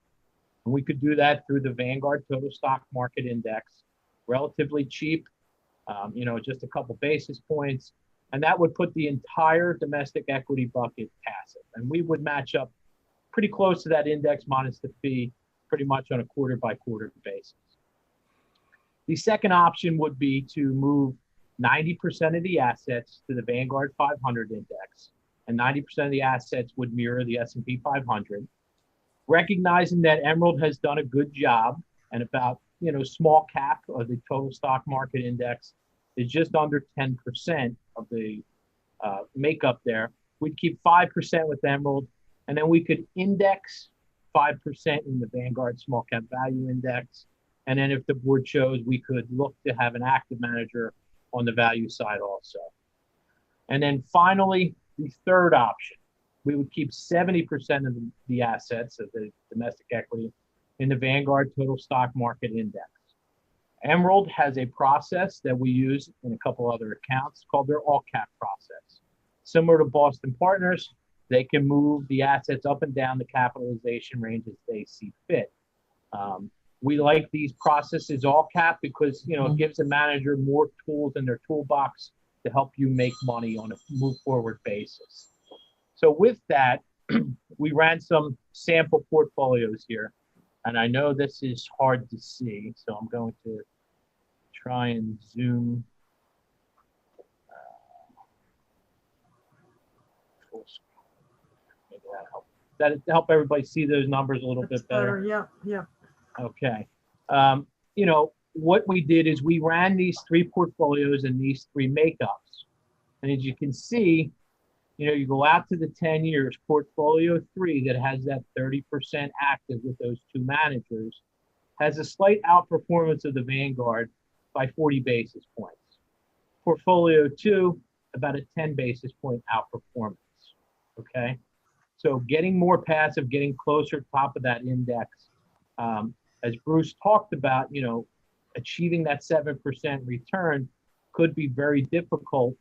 And we could do that through the Vanguard Total Stock Market Index, relatively cheap, just a couple basis points. And that would put the entire domestic equity bucket passive. And we would match up pretty close to that index minus the fee, pretty much on a quarter by quarter basis. The second option would be to move 90% of the assets to the Vanguard 500 index, and 90% of the assets would mirror the S&P 500. Recognizing that Emerald has done a good job, and about, small cap of the total stock market index is just under 10% of the makeup there. We'd keep 5% with Emerald, and then we could index 5% in the Vanguard Small Cap Value Index. And then if the board chose, we could look to have an active manager on the value side also. And then finally, the third option, we would keep 70% of the assets of the domestic equity in the Vanguard Total Stock Market Index. Emerald has a process that we use in a couple other accounts called their all cap process. Similar to Boston Partners, they can move the assets up and down the capitalization range as they see fit. We like these processes all cap because, it gives a manager more tools in their toolbox to help you make money on a move forward basis. So with that, we ran some sample portfolios here. And I know this is hard to see, so I'm going to try and zoom. Full screen. Maybe that help. That help everybody see those numbers a little bit better. Yeah. Okay. What we did is we ran these three portfolios and these three makeups. And as you can see, you go out to the 10 years, portfolio 3 that has that 30% active with those two managers has a slight outperformance of the Vanguard by 40 basis points. Portfolio 2, about a 10 basis point outperformance, okay? So getting more passive, getting closer to top of that index. As Bruce talked about, achieving that 7% return could be very difficult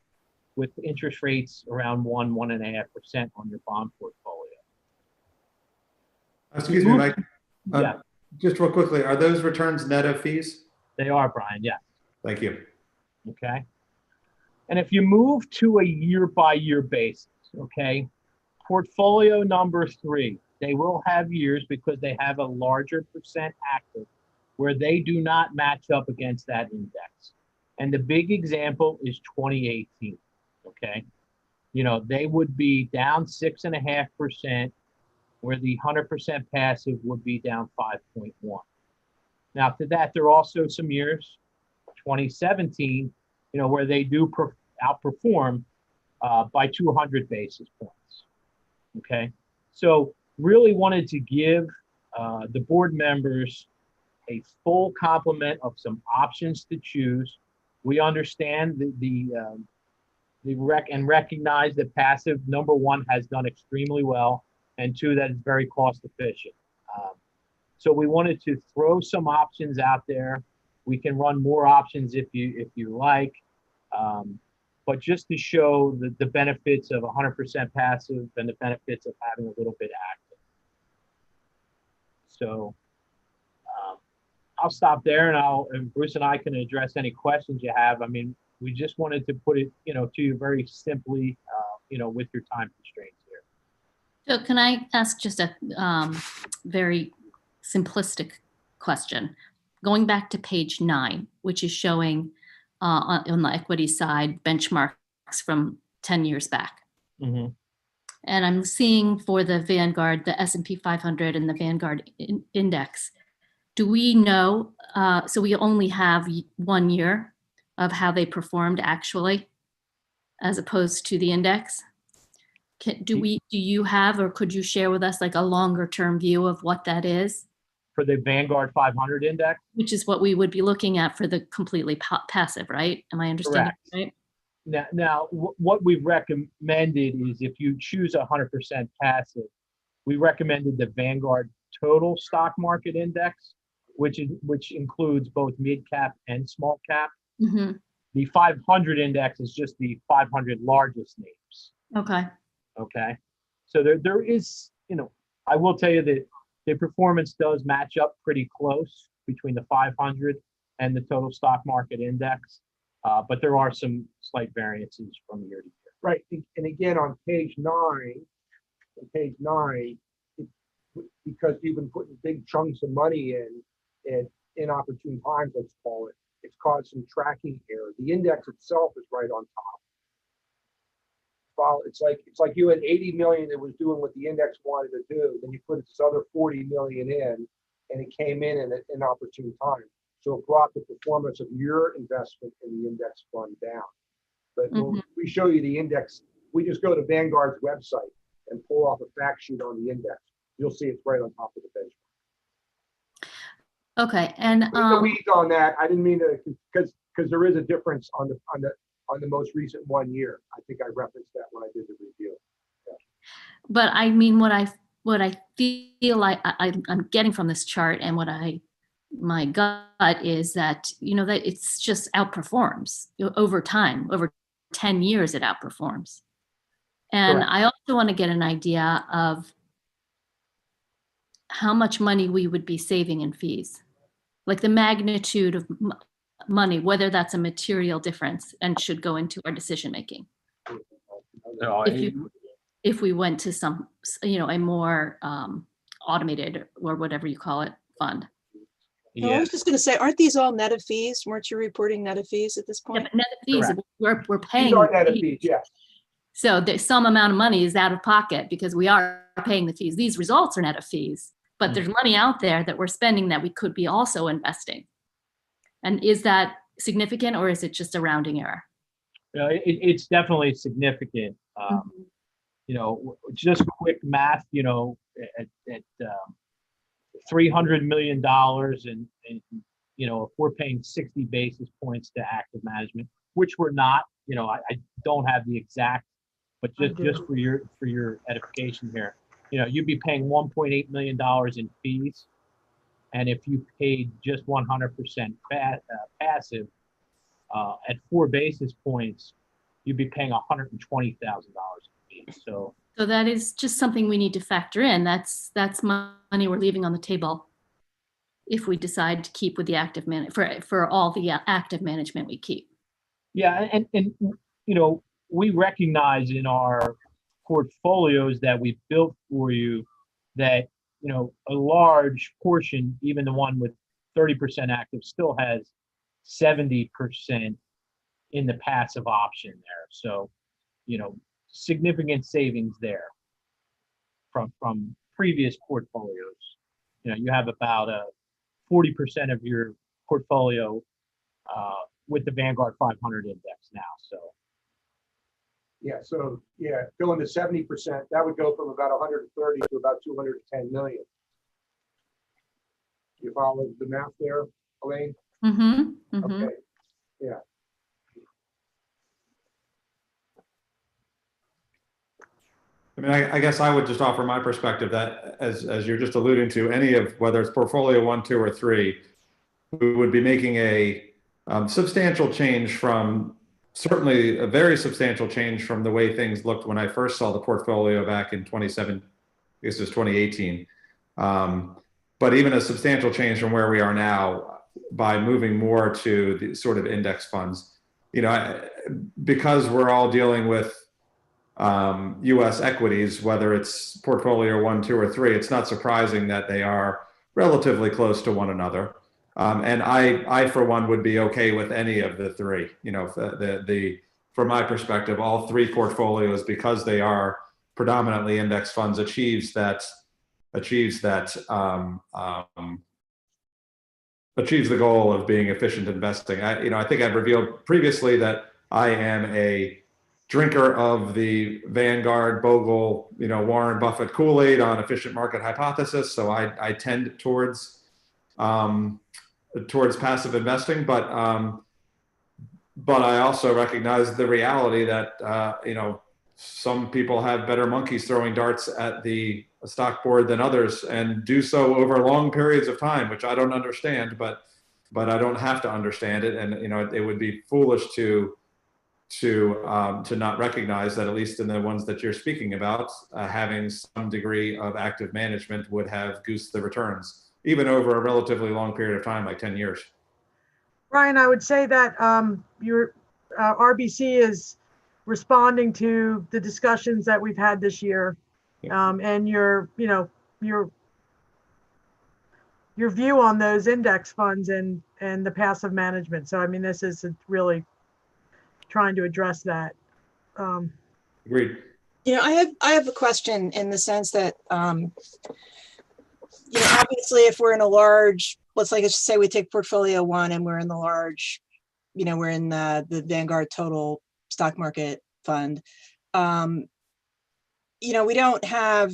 with interest rates around 1.5% on your bond portfolio. Excuse me, Mike. Yeah. Just real quickly, are those returns net of fees? They are, Brian, yeah. Thank you. Okay. And if you move to a year-by-year basis, okay, portfolio number 3, they will have years because they have a larger percent active where they do not match up against that index. And the big example is 2018, okay? They would be down 6.5%, where the 100% passive would be down 5.1. Now, to that, there are also some years, 2017, where they do outperform by 200 basis points, okay? So really wanted to give the board members a full complement of some options to choose. We understand and recognize that passive, number one, has done extremely well, and 2, that it's very cost efficient. So we wanted to throw some options out there. We can run more options if you like, but just to show the benefits of 100% passive and the benefits of having a little bit active. So I'll stop there, and Bruce and I can address any questions you have. I mean, we just wanted to put it, to you very simply, with your time constraints here. So can I ask just a very simplistic question. Going back to page 9, which is showing on the equity side benchmarks from 10 years back. Mhm. And I'm seeing for the Vanguard, the S&P 500 and the Vanguard index. Do we know, so we only have 1 year of how they performed actually, as opposed to the index? Do you have, or could you share with us like a longer term view of what that is? For the Vanguard 500 index? Which is what we would be looking at for the completely passive, right? Am I understanding Correct. right? Now, what we've recommended is if you choose 100% passive, we recommended the Vanguard Total Stock Market Index, which includes both mid cap and small cap. Mm-hmm. The 500 index is just the 500 largest names. Okay. Okay. So there is, I will tell you that the performance does match up pretty close between the 500 and the total stock market index. But there are some slight variances from year to year. Right, and again, on page 9, because you've been putting big chunks of money in inopportune times, let's call it, it's caused some tracking error. The index itself is right on top. It's like you had 80 million that was doing what the index wanted to do, then you put this other 40 million in, and it came in an inopportune time. So it brought the performance of your investment in the index fund down. But when we show you the index, we just go to Vanguard's website and pull off a fact sheet on the index. You'll see it's right on top of the benchmark. Okay, and the weeds on that, I didn't mean to, because there is a difference on the most recent 1 year. I think I referenced that when I did the review. Yeah. But I mean, what I feel like I'm getting from this chart, and my gut is that that it's just outperforms over time. Over 10 years, it outperforms. And Correct. I also want to get an idea of how much money we would be saving in fees, like the magnitude of money, whether that's a material difference and should go into our decision making. No, If we went to some, a more automated or whatever you call it fund. No, I was just going to say, aren't these all net of fees? Weren't you reporting net of fees at this Yeah, point? but net of fees, we're paying. These are net of fees, yeah. So there's some amount of money is out of pocket because we are paying the fees. These results are net of fees, but there's money out there that we're spending that we could be also investing. And is that significant, or is it just a rounding error? It's definitely significant. Just quick math, at $300 million and if we're paying 60 basis points to active management, which we're not, I don't have the exact, but just for your edification here, you'd be paying $1.8 million in fees. And if you paid just 100% passive at 4 basis points, you'd be paying $120,000 in fees. So that is just something we need to factor in. That's money we're leaving on the table if we decide to keep with the active for all the active management we keep. Yeah, and we recognize in our portfolios that we've built for you that a large portion, even the one with 30% active, still has 70% in the passive option there. So, significant savings there from previous portfolios. You have about 40% of your portfolio with the Vanguard 500 index now. So Going to 70%, that would go from about 130 to about 210 million. You follow the math there, Elaine? Okay. Yeah. I mean, I guess I would just offer my perspective that as you're just alluding to, any of whether it's portfolio 1, 2, or 3, we would be making a substantial change from, certainly a very substantial change from the way things looked when I first saw the portfolio back in 2018. But even a substantial change from where we are now by moving more to the sort of index funds, because we're all dealing with U.S. equities, whether it's portfolio 1, 2, or 3, it's not surprising that they are relatively close to one another. And I, for one, would be okay with any of the three. You know, from my perspective, all three portfolios, because they are predominantly index funds, achieves the goal of being efficient investing. I think I've revealed previously that I am a drinker of the Vanguard, Bogle, Warren Buffett Kool-Aid on efficient market hypothesis. So I tend towards passive investing, but I also recognize the reality that some people have better monkeys throwing darts at the stock board than others, and do so over long periods of time, which I don't understand, but I don't have to understand it. And it would be foolish to not recognize that, at least in the ones that you're speaking about, having some degree of active management would have goosed the returns, even over a relatively long period of time, like 10 years. Brian, I would say that your RBC is responding to the discussions that we've had this year, and your view on those index funds and the passive management. So, I mean, this is really trying to address that. Agreed. I have a question in the sense that, obviously, if we're in a large, let's say we take portfolio one and we're in the large, we're in the Vanguard Total Stock Market Fund. We don't have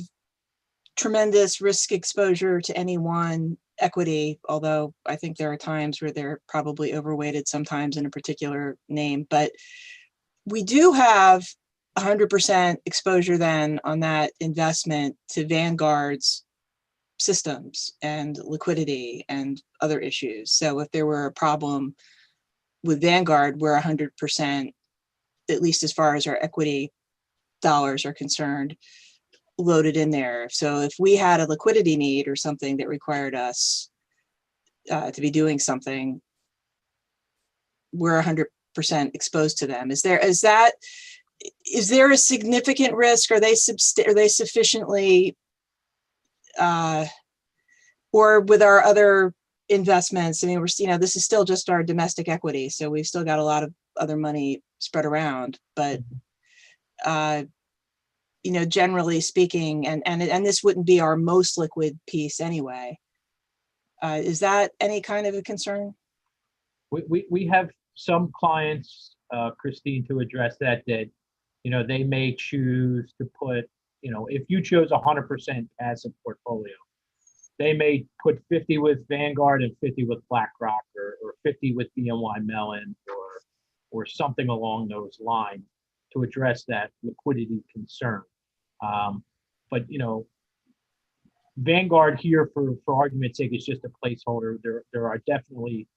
tremendous risk exposure to any one equity, although I think there are times where they're probably overweighted sometimes in a particular name, but we do have 100% exposure then on that investment to Vanguard's systems and liquidity and other issues. So if there were a problem with Vanguard, we're 100%, at least as far as our equity dollars are concerned, loaded in there. So if we had a liquidity need or something that required us to be doing something, we're 100% exposed to them. Is there a significant risk? Are they sufficiently, or with our other investments? I mean, this is still just our domestic equity, so we've still got a lot of other money spread around, but generally speaking, and this wouldn't be our most liquid piece anyway. Is that any kind of a concern? We have some clients, Christine, to address that they may choose to put, if you chose 100% passive portfolio, they may put 50 with Vanguard and 50 with BlackRock, or 50 with BNY Mellon, or something along those lines to address that liquidity concern. But Vanguard here, for argument's sake, is just a placeholder. There are definitely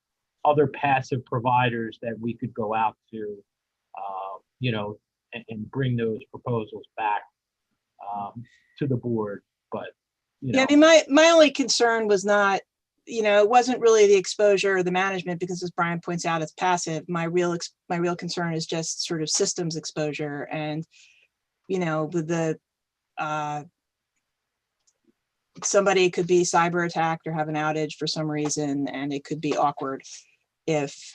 other passive providers that we could go out to, and bring those proposals back to the board. But yeah, I mean, my only concern was not, it wasn't really the exposure or the management, because as Brian points out, it's passive. My real concern is just sort of systems exposure, and with the somebody could be cyber attacked or have an outage for some reason, and it could be awkward if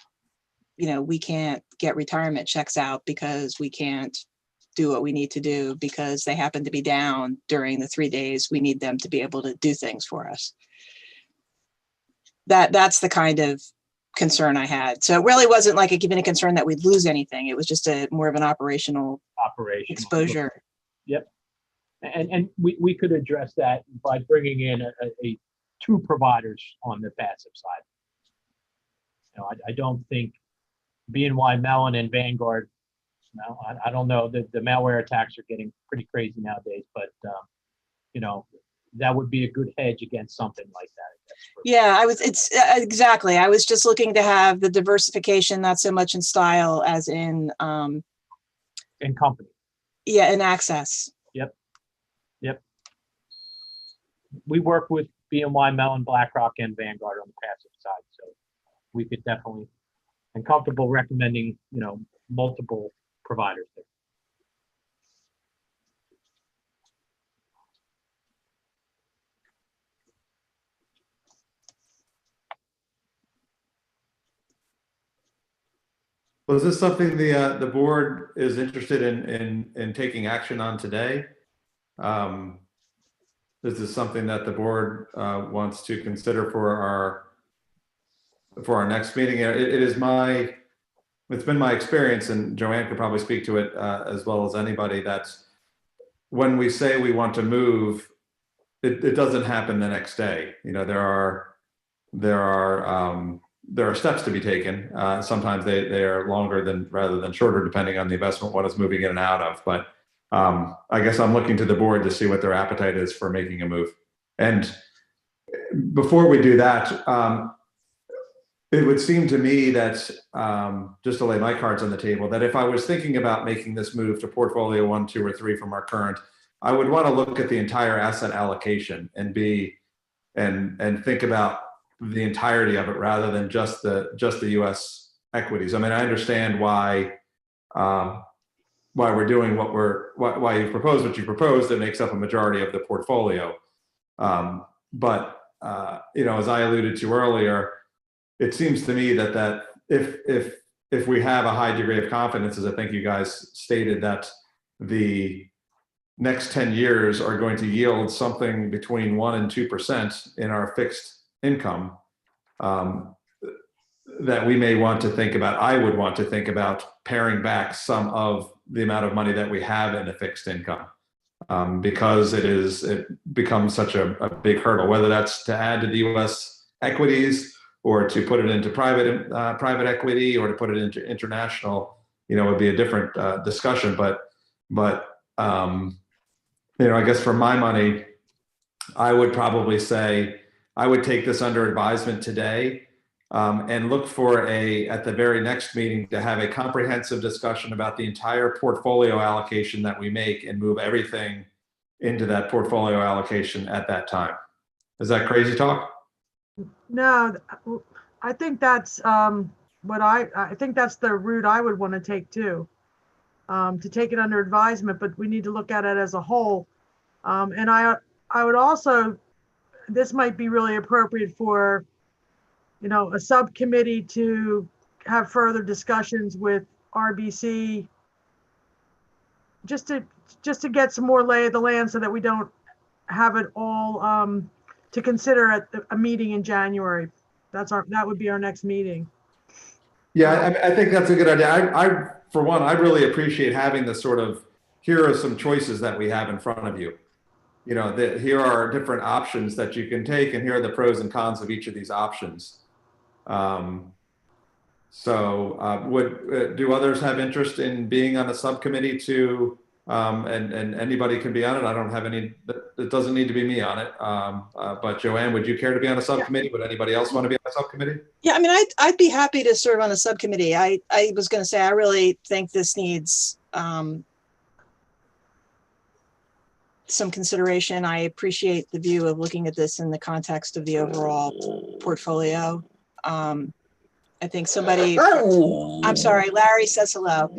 we can't get retirement checks out because we can't do what we need to do because they happen to be down during the 3 days we need them to be able to do things for us. That's the kind of concern I had. So it really wasn't like even a concern that we'd lose anything. It was just more of an operational exposure. Yep. And we could address that by bringing in a two providers on the passive side. I don't think BNY Mellon and Vanguard, I don't know, the malware attacks are getting pretty crazy nowadays, but that would be a good hedge against something like that. Yeah, exactly. I was just looking to have the diversification, not so much in style as in company. Yeah, in access. Yep. We work with BNY Mellon, BlackRock, and Vanguard on the passive side, so we could definitely, and comfortable recommending, multiple providers there. Was this something the board is interested in taking action on today? Is this something that the board wants to consider for our next meeting? It's been my experience, and Joanne could probably speak to it as well as anybody, that's when we say we want to move, it doesn't happen the next day. You know, there are steps to be taken. Sometimes they are longer rather than shorter, depending on the investment one is moving in and out of. But I guess I'm looking to the board to see what their appetite is for making a move. And before we do that, it would seem to me that, just to lay my cards on the table, that if I was thinking about making this move to portfolio 1, 2, or 3 from our current, I would want to look at the entire asset allocation and think about the entirety of it rather than just the U.S. equities. I mean, I understand why we're doing why you've proposed what you proposed. That makes up a majority of the portfolio. But as I alluded to earlier, it seems to me that if we have a high degree of confidence, as I think you guys stated, that the next 10 years are going to yield something between 1% and 2% in our fixed income, that we may want to think about, I would want to think about paring back some of the amount of money that we have in the fixed income, because it becomes such a big hurdle, whether that's to add to the U.S. equities or to put it into private equity or to put it into international. Would be a different discussion. But I guess for my money, I would probably say I would take this under advisement today, and look for at the very next meeting to have a comprehensive discussion about the entire portfolio allocation that we make and move everything into that portfolio allocation at that time. Is that crazy talk? No, I think that's I think that's the route I would want to take too, to take it under advisement, but we need to look at it as a whole. And I would also, this might be really appropriate for, a subcommittee to have further discussions with RBC, just to get some more lay of the land so that we don't have it all to consider at a meeting in January. That would be our next meeting. Yeah, I think that's a good idea. I for one, I really appreciate having the sort of, here are some choices that we have in front of you. Here are different options that you can take, and here are the pros and cons of each of these options. Do others have interest in being on a subcommittee to, and anybody can be on it? I don't have any, it doesn't need to be me on it. But Joanne, would you care to be on a subcommittee? Would anybody else want to be on a subcommittee? Yeah, I mean, I'd be happy to serve on a subcommittee. I was going to say, I really think this needs some consideration. I appreciate the view of looking at this in the context of the overall portfolio. I think somebody, I'm sorry, Larry says hello.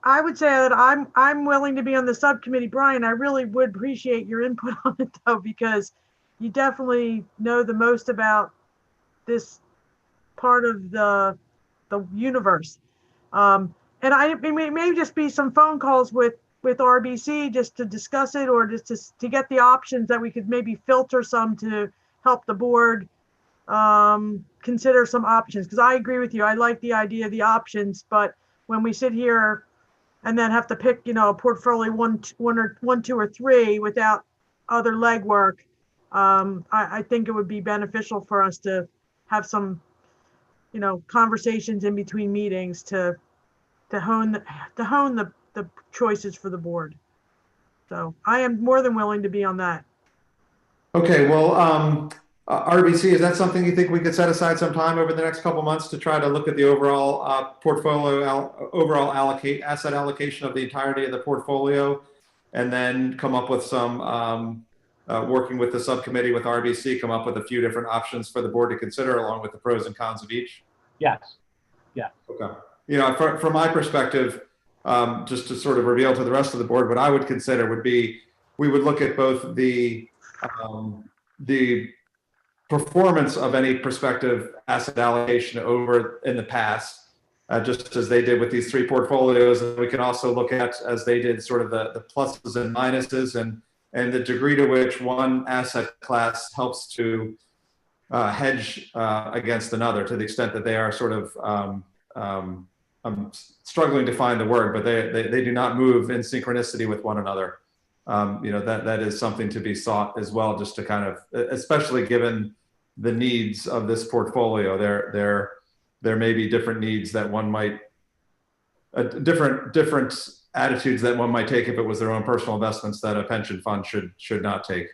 I would say that I'm willing to be on the subcommittee. Brian, I really would appreciate your input on it though, because you definitely know the most about this part of the universe. And it may just be some phone calls with RBC just to discuss it, or just to get the options that we could maybe filter some to help the board consider some options. Because I agree with you, I like the idea of the options, but when we sit here and then have to pick, a portfolio one, two, or three without other legwork, I think it would be beneficial for us to have some, conversations in between meetings to hone the choices for the board. So I am more than willing to be on that. Okay, well, RBC, is that something you think we could set aside some time over the next couple months to try to look at the overall portfolio, asset allocation of the entirety of the portfolio, and then come up with some, working with the subcommittee with RBC, come up with a few different options for the board to consider along with the pros and cons of each? Yes. Yeah. Okay. From my perspective, just to sort of reveal to the rest of the board, what I would consider would be, we would look at both the performance of any prospective asset allocation over in the past, just as they did with these three portfolios. And we can also look at, as they did, sort of the pluses and minuses and the degree to which one asset class helps to hedge against another, to the extent that they are sort of, I'm struggling to find the word, but they do not move in synchronicity with one another. That is something to be sought as well, just to kind of, especially given the needs of this portfolio. There may be different needs that one might, different attitudes that one might take if it was their own personal investments that a pension fund should not take.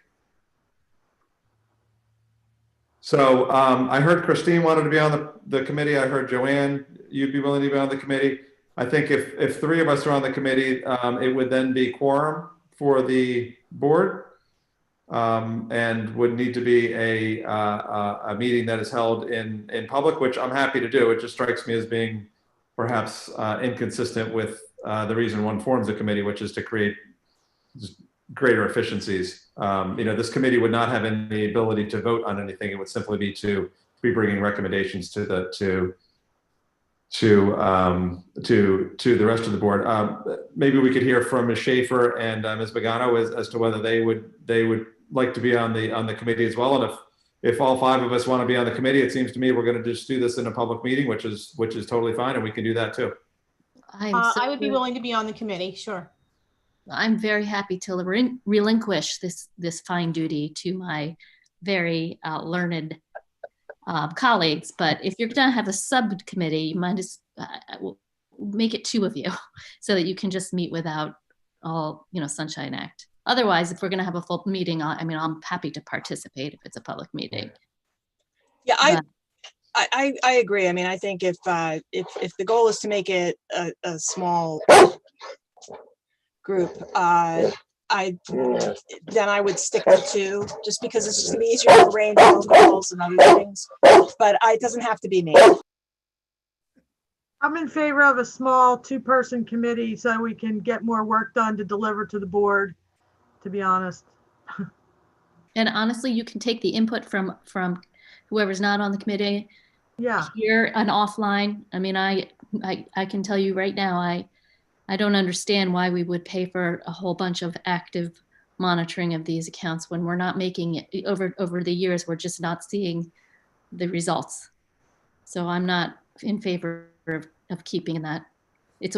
So I heard Christine wanted to be on the committee. I heard Joanne, you'd be willing to be on the committee. I think if three of us are on the committee, it would then be quorum for the board, and would need to be a meeting that is held in public, which I'm happy to do. It just strikes me as being perhaps inconsistent with the reason one forms a committee, which is to create just greater efficiencies. This committee would not have any ability to vote on anything. It would simply be to be bringing recommendations to the rest of the board. Maybe we could hear from Ms. Schaefer and Ms. Pagano as to whether they would like to be on the committee as well. And if all five of us want to be on the committee, it seems to me we're going to just do this in a public meeting, which is totally fine, and we can do that too. I would be willing to be on the committee, sure. I'm very happy to relinquish this fine duty to my very learned colleagues. But if you're going to have a subcommittee, you might just make it two of you so that you can just meet without all, Sunshine Act. Otherwise, if we're going to have a full meeting, I'm happy to participate if it's a public meeting. Yeah, I agree. I mean, I think if the goal is to make it a small group, then I would stick to two, just because it's just gonna be easier to arrange phone calls and other things. But it doesn't have to be me. I'm in favor of a small two-person committee so we can get more work done to deliver to the board, to be honest. And honestly, you can take the input from whoever's not on the committee. Yeah. Here and offline. I mean, I can tell you right now, I don't understand why we would pay for a whole bunch of active monitoring of these accounts when we're not making it over the years. We're just not seeing the results. So I'm not in favor of keeping that. It's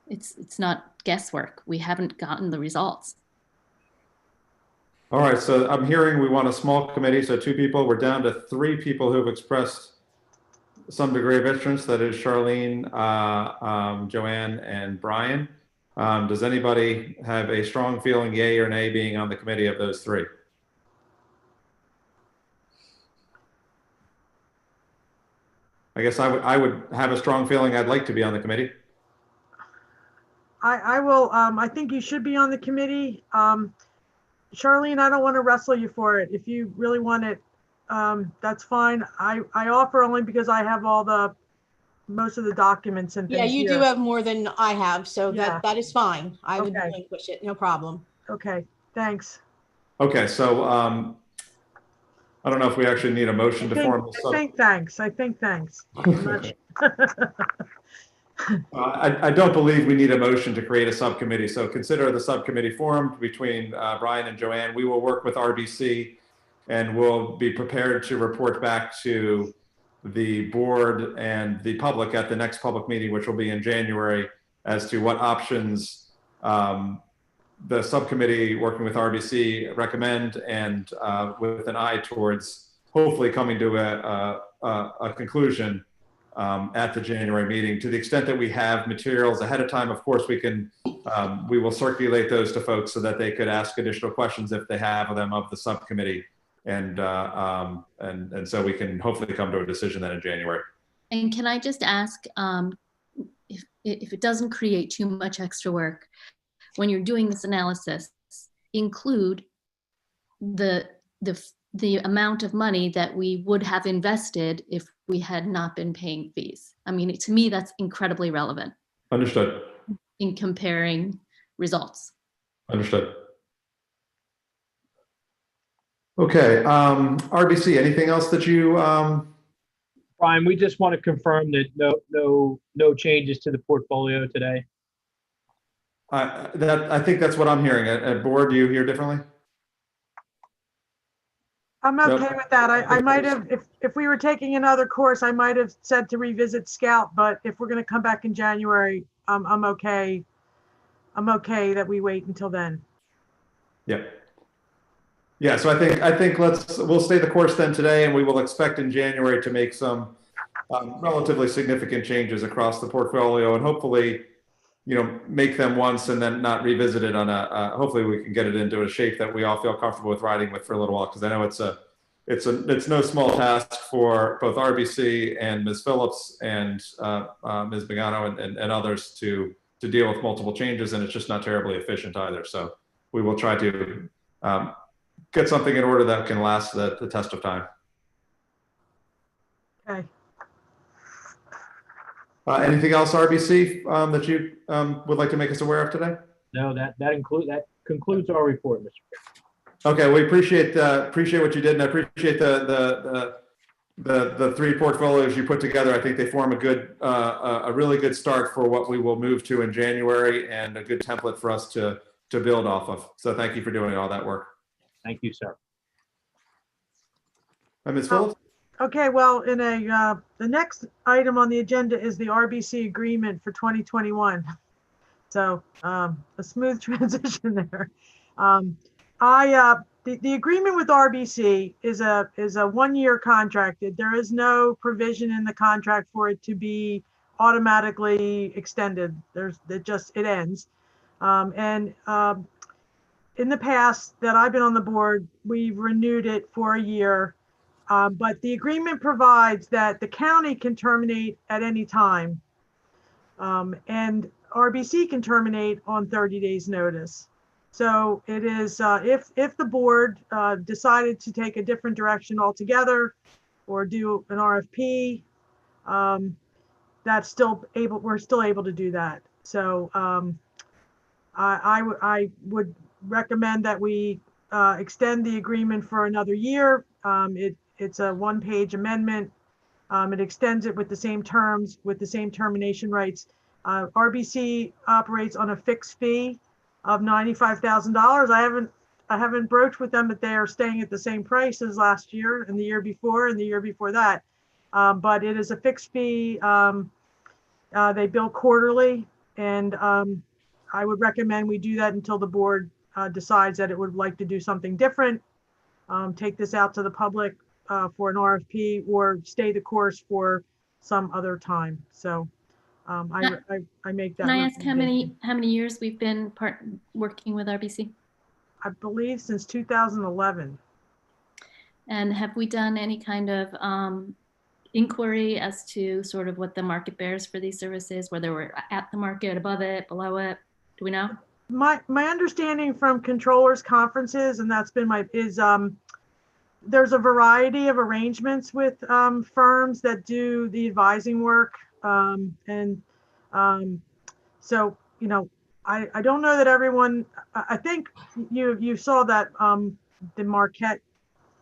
it's not guesswork. We haven't gotten the results. All right, so I'm hearing we want a small committee, so two people. We're down to three people who have expressed some degree of interest. That is Charlene, Joanne, and Brian. Does anybody have a strong feeling, yay or nay, being on the committee of those three? I guess I would have a strong feeling I'd like to be on the committee. I will. I think you should be on the committee. Charlene, I don't want to wrestle you for it. If you really want it, that's fine. I offer only because I have most of the documents and things. Yeah, you here. do have more than I have, so Yeah. that is fine. I would Okay. relinquish it, no problem. Okay, thanks. Okay, so I don't know if we actually need a motion to form this. I think thanks. I'm not sure. I don't believe we need a motion to create a subcommittee. So consider the subcommittee formed between Brian and Joanne. We will work with RBC and we'll be prepared to report back to the board and the public at the next public meeting, which will be in January, as to what options the subcommittee working with RBC recommend, and with an eye towards hopefully coming to a conclusion at the January meeting. To the extent that we have materials ahead of time, of course, we will circulate those to folks so that they could ask additional questions if they have them of the subcommittee, and so we can hopefully come to a decision then in January. And can I just ask, if it doesn't create too much extra work, when you're doing this analysis, include the amount of money that we would have invested if we had not been paying fees. I mean, to me, that's incredibly relevant. Understood. In comparing results. Understood. Okay, RBC, anything else that you, Brian, we just want to confirm that no changes to the portfolio today. I think that's what I'm hearing. At board, do you hear differently? I'm Nope. okay with that. I might have, if we were taking another course, I might have said to revisit Scout, but if we're gonna come back in January, I'm okay. I'm okay that we wait until then. Yeah. Yeah, so I think we'll stay the course then today, and we will expect in January to make some relatively significant changes across the portfolio, and hopefully, make them once and then not revisit it on hopefully we can get it into a shape that we all feel comfortable with riding with for a little while, because I know it's no small task for both RBC and Ms. Phillips and Ms. Begano and others to deal with multiple changes, and it's just not terribly efficient either. So we will try to get something in order that can last the test of time. Okay. Anything else, RBC, that you would like to make us aware of today? No, that concludes our report, Mr. Chairman. Okay, we appreciate what you did, and I appreciate the three portfolios you put together. I think they form a really good start for what we will move to in January, and a good template for us to build off of. So thank you for doing all that work. Thank you, sir. Ms. Phillips? Okay, well, the next item on the agenda is the RBC agreement for 2021. So a smooth transition there. The agreement with RBC is a 1-year contract. There is no provision in the contract for it to be automatically extended. It ends. In the past that I've been on the board, we've renewed it for a year. But the agreement provides that the county can terminate at any time, and RBC can terminate on 30 days notice. So it is, if the board decided to take a different direction altogether or do an RFP, we're still able to do that. So I would recommend that we extend the agreement for another year. It's a 1-page amendment. It extends it with the same terms, with the same termination rights. RBC operates on a fixed fee of $95,000. I haven't broached with them that they are staying at the same price as last year and the year before and the year before that. But it is a fixed fee. They bill quarterly, and I would recommend we do that until the board decides that it would like to do something different. Take this out to the public for an RFP, or stay the course for some other time. So I make that. Can I ask how many years we've been working with RBC? I believe since 2011. And have we done any kind of inquiry as to sort of what the market bears for these services, whether we're at the market, above it, below it? Do we know? My understanding from controllers conferences, and that's been there's a variety of arrangements with firms that do the advising work. So, I don't know that everyone, I think you saw that the Marquette,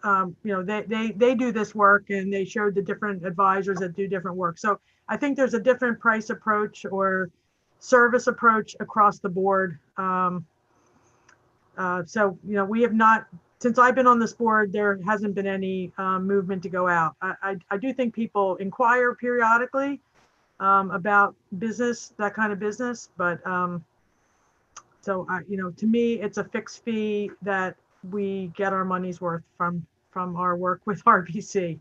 they do this work, and they showed the different advisors that do different work. So I think there's a different price approach or service approach across the board. So, we have not, since I've been on this board, there hasn't been any movement to go out. I do think people inquire periodically about business, that kind of business, but so to me, it's a fixed fee that we get our money's worth from our work with RBC.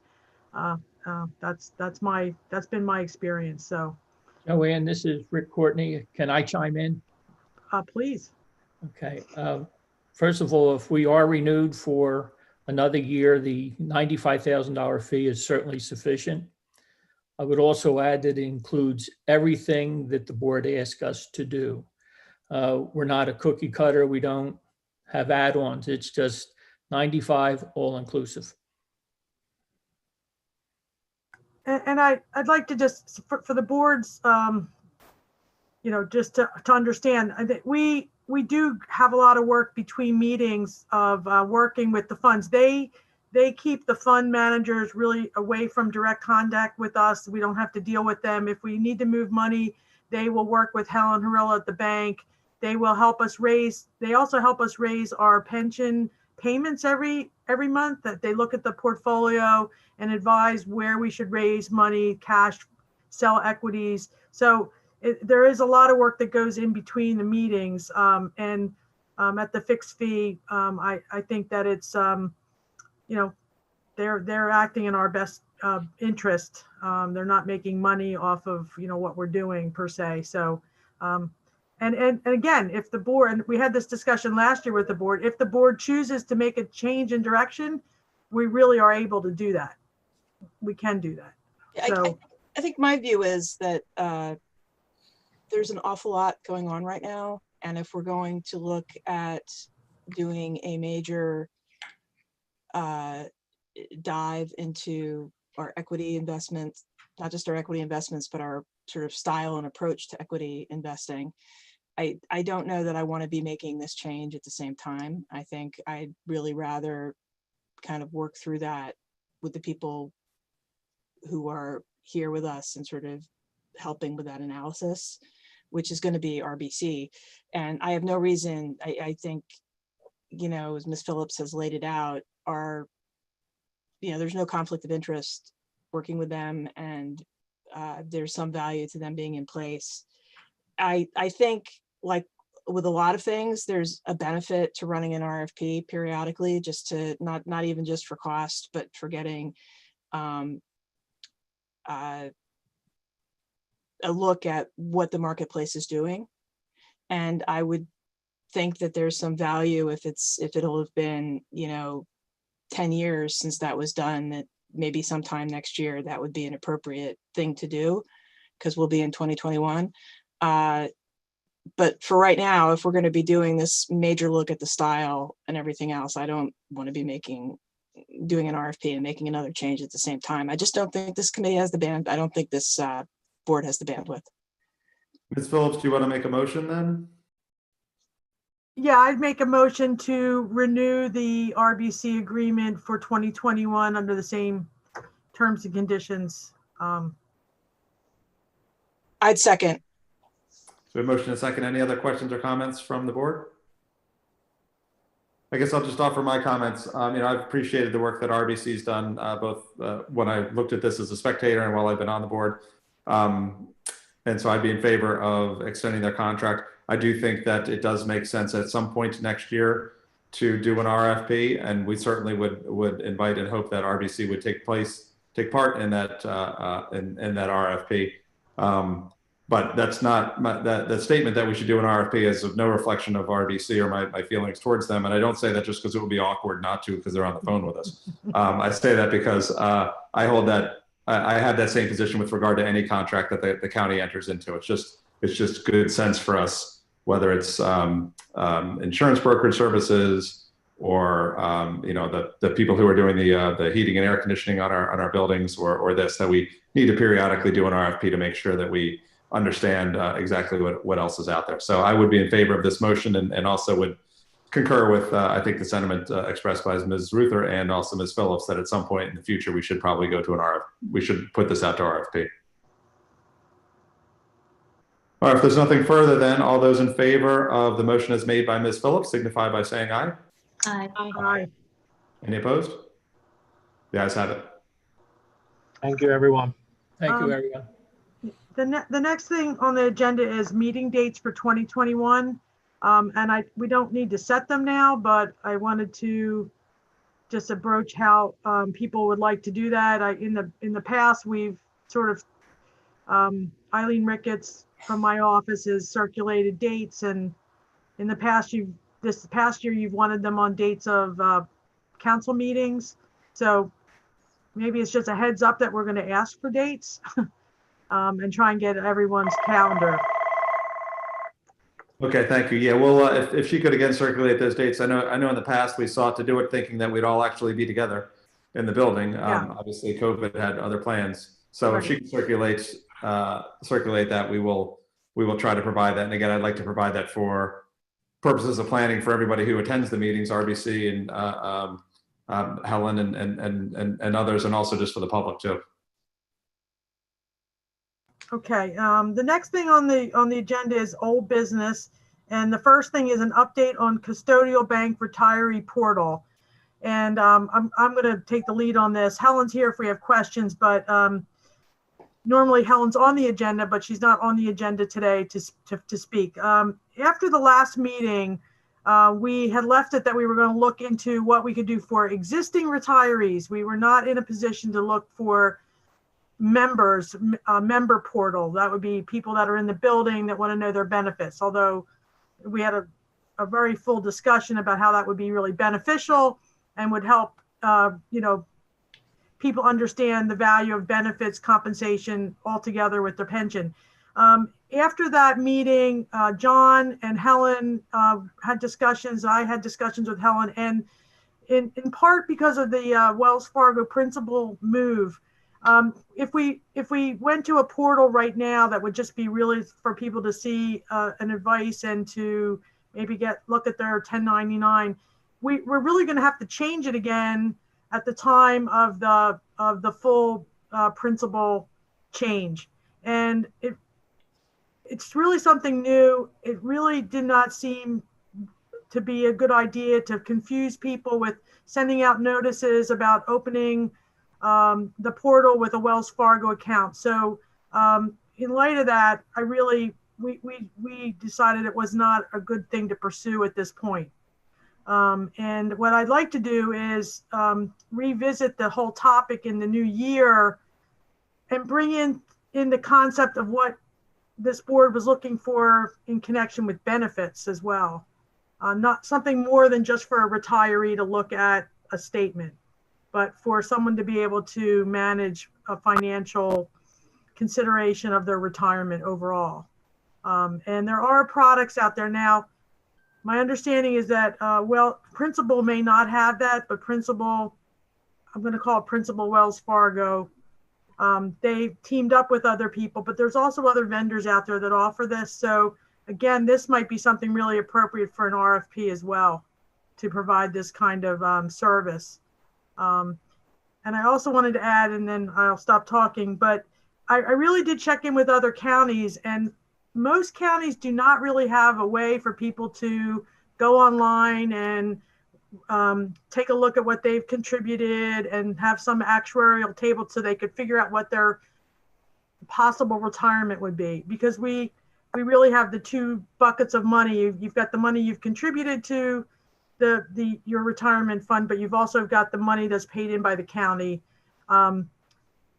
That's been my experience. So. Joanne, this is Rick Courtney. Can I chime in? Please. Okay. First of all, if we are renewed for another year, the $95,000 fee is certainly sufficient. I would also add that it includes everything that the board asks us to do. We're not a cookie cutter. We don't have add-ons. It's just 95 all inclusive. And I'd like to just, for the boards, just to understand, I think we we do have a lot of work between meetings of working with the funds. They keep the fund managers really away from direct contact with us. We don't have to deal with them. If we need to move money, they will work with Helen Harilla at the bank. They will help us raise, they also help us raise our pension payments every month, that they look at the portfolio and advise where we should raise money, cash, sell equities. So there is a lot of work that goes in between the meetings. And at the fixed fee, I think that it's, they're acting in our best interest. They're not making money off of, what we're doing per se. So, and again, if the board, and we had this discussion last year with the board, if the board chooses to make a change in direction, we really are able to do that. We can do that. So I think my view is that there's an awful lot going on right now. And if we're going to look at doing a major dive into our equity investments, not just our equity investments, but our sort of style and approach to equity investing, I don't know that I want to be making this change at the same time. I think I'd really rather kind of work through that with the people who are here with us and sort of helping with that analysis, which is going to be RBC. And I have no reason, I think, as Ms. Phillips has laid it out, there's no conflict of interest working with them, and there's some value to them being in place. I think, like with a lot of things, there's a benefit to running an RFP periodically, just to not even just for cost, but for getting a look at what the marketplace is doing. And I would think that there's some value if it'll have been 10 years since that was done, that maybe sometime next year that would be an appropriate thing to do, because we'll be in 2021. But for right now, if we're going to be doing this major look at the style and everything else, I don't want to be doing an RFP and making another change at the same time. I just don't think this committee has the band. I don't think this board has the bandwidth. Ms. Phillips, do you want to make a motion then? yeah, I'd make a motion to renew the RBC agreement for 2021 under the same terms and conditions. I'd second. So a motion and a second. Any other questions or comments from the board? I guess I'll just offer my comments. I've appreciated the work that RBC's done, both when I looked at this as a spectator and while I've been on the board. And so I'd be in favor of extending their contract. I do think that it does make sense at some point next year to do an RFP, and we certainly would invite and hope that RBC would take part in that in that RFP. But that's not the statement that we should do an RFP is of no reflection of RBC or my feelings towards them. And I don't say that just because it would be awkward not to, because they're on the phone with us. I say that because I hold that I have that same position with regard to any contract that the county enters into. It's just good sense for us, whether it's insurance brokerage services or the people who are doing the heating and air conditioning on our buildings or this, that we need to periodically do an RFP to make sure that we understand exactly what else is out there. So I would be in favor of this motion and also would concur with, I think, the sentiment expressed by Ms. Ruther and also Ms. Phillips that at some point in the future, we should probably go to an RFP. We should put this out to RFP. All right, if there's nothing further, then all those in favor of the motion as made by Ms. Phillips signify by saying aye. Aye. Aye. Any opposed? The ayes have it. Thank you, everyone. Thank you, everyone. The next thing on the agenda is meeting dates for 2021. And we don't need to set them now, but I wanted to just approach how people would like to do that. In the past, we've sort of, Eileen Ricketts from my office has circulated dates, and in the past, this past year, you've wanted them on dates of council meetings. So maybe it's just a heads up that we're going to ask for dates and try and get everyone's calendar. Okay, thank you. Yeah, well, if she could again circulate those dates. I know in the past we sought to do it thinking that we'd all actually be together in the building. Yeah. Obviously, COVID had other plans. So Right. if she can circulate that, we will try to provide that. And again, I'd like to provide that for purposes of planning for everybody who attends the meetings, RBC and Helen and others, and also just for the public too. Okay, the next thing on the agenda is old business. And the first thing is an update on custodial bank retiree portal. And I'm going to take the lead on this. Helen's here if we have questions, but normally Helen's on the agenda, but she's not on the agenda today to speak. After the last meeting, we had left it that we were going to look into what we could do for existing retirees. We were not in a position to look for members, member portal. That would be people that are in the building that want to know their benefits. Although we had a very full discussion about how that would be really beneficial and would help, people understand the value of benefits compensation altogether with their pension. After that meeting, John and Helen had discussions. I had discussions with Helen, and in part because of the Wells Fargo principal move, if we went to a portal right now that would just be really for people to see an advice and to maybe look at their 1099, we're really going to have to change it again at the time of the full principal change. And it's really something new. It really did not seem to be a good idea to confuse people with sending out notices about opening the portal with a Wells Fargo account. So in light of that, we decided it was not a good thing to pursue at this point. And what I'd like to do is revisit the whole topic in the new year and bring in the concept of what this board was looking for in connection with benefits as well. Not something more than just for a retiree to look at a statement, but for someone to be able to manage a financial consideration of their retirement overall. And there are products out there now. My understanding is that, Principal may not have that, but Principal, I'm going to call it Principal Wells Fargo. They teamed up with other people, but there's also other vendors out there that offer this. So again, this might be something really appropriate for an RFP as well, to provide this kind of service. And I also wanted to add, and then I'll stop talking, but I really did check in with other counties, and most counties do not really have a way for people to go online and take a look at what they've contributed and have some actuarial table so they could figure out what their possible retirement would be. Because we really have the two buckets of money. You've got the money you've contributed to your retirement fund, but you've also got the money that's paid in by the county.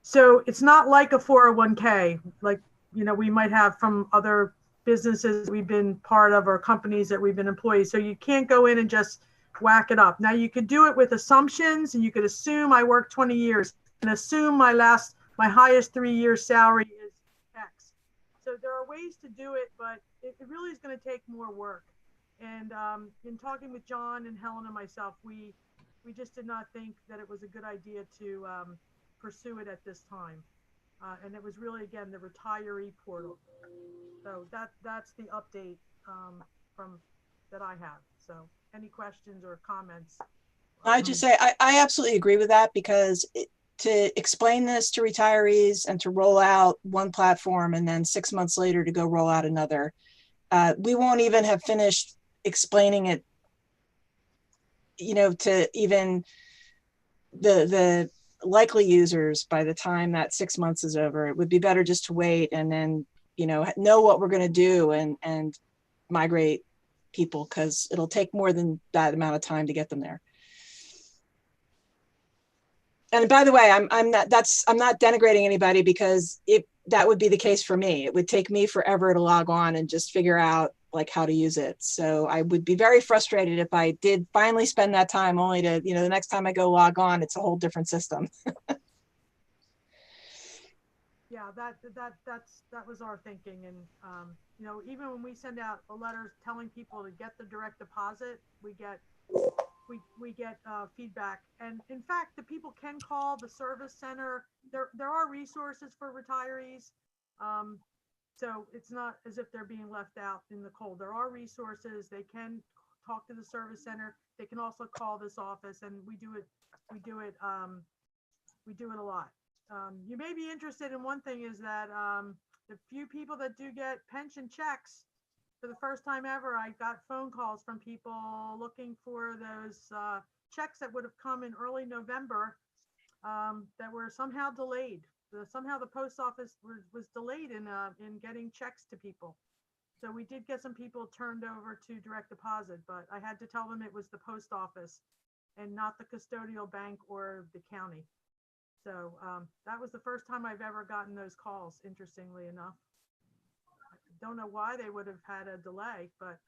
So it's not like a 401k, like, we might have from other businesses we've been part of or companies that we've been employees. So you can't go in and just whack it up. Now you could do it with assumptions, and you could assume I worked 20 years and assume my highest 3 years salary is X. So there are ways to do it, but it really is going to take more work. And in talking with John and Helen and myself, we just did not think that it was a good idea to pursue it at this time. And it was really, again, the retiree portal. So that's the update from that I have. So any questions or comments? I just say I absolutely agree with that, because to explain this to retirees and to roll out one platform and then 6 months later to go roll out another, we won't even have finished explaining it, to even the likely users by the time that 6 months is over. It would be better just to wait and then, know what we're going to do and migrate people, because it'll take more than that amount of time to get them there. And by the way, I'm not denigrating anybody, because that would be the case for me. It would take me forever to log on and just figure out how to use it. So I would be very frustrated if I did finally spend that time only to, the next time I go log on, it's a whole different system. Yeah, that was our thinking. And, even when we send out a letter telling people to get the direct deposit, we get feedback. And in fact, the people can call the service center. There are resources for retirees. So it's not as if they're being left out in the cold. There are resources. They can talk to the service center. They can also call this office, and we do it a lot. You may be interested in one thing is that the few people that do get pension checks, for the first time ever, I got phone calls from people looking for those checks that would have come in early November that were somehow delayed. Somehow the post office was delayed in getting checks to people. So we did get some people turned over to direct deposit, but I had to tell them it was the post office and not the custodial bank or the county. So that was the first time I've ever gotten those calls, interestingly enough. I don't know why they would have had a delay, but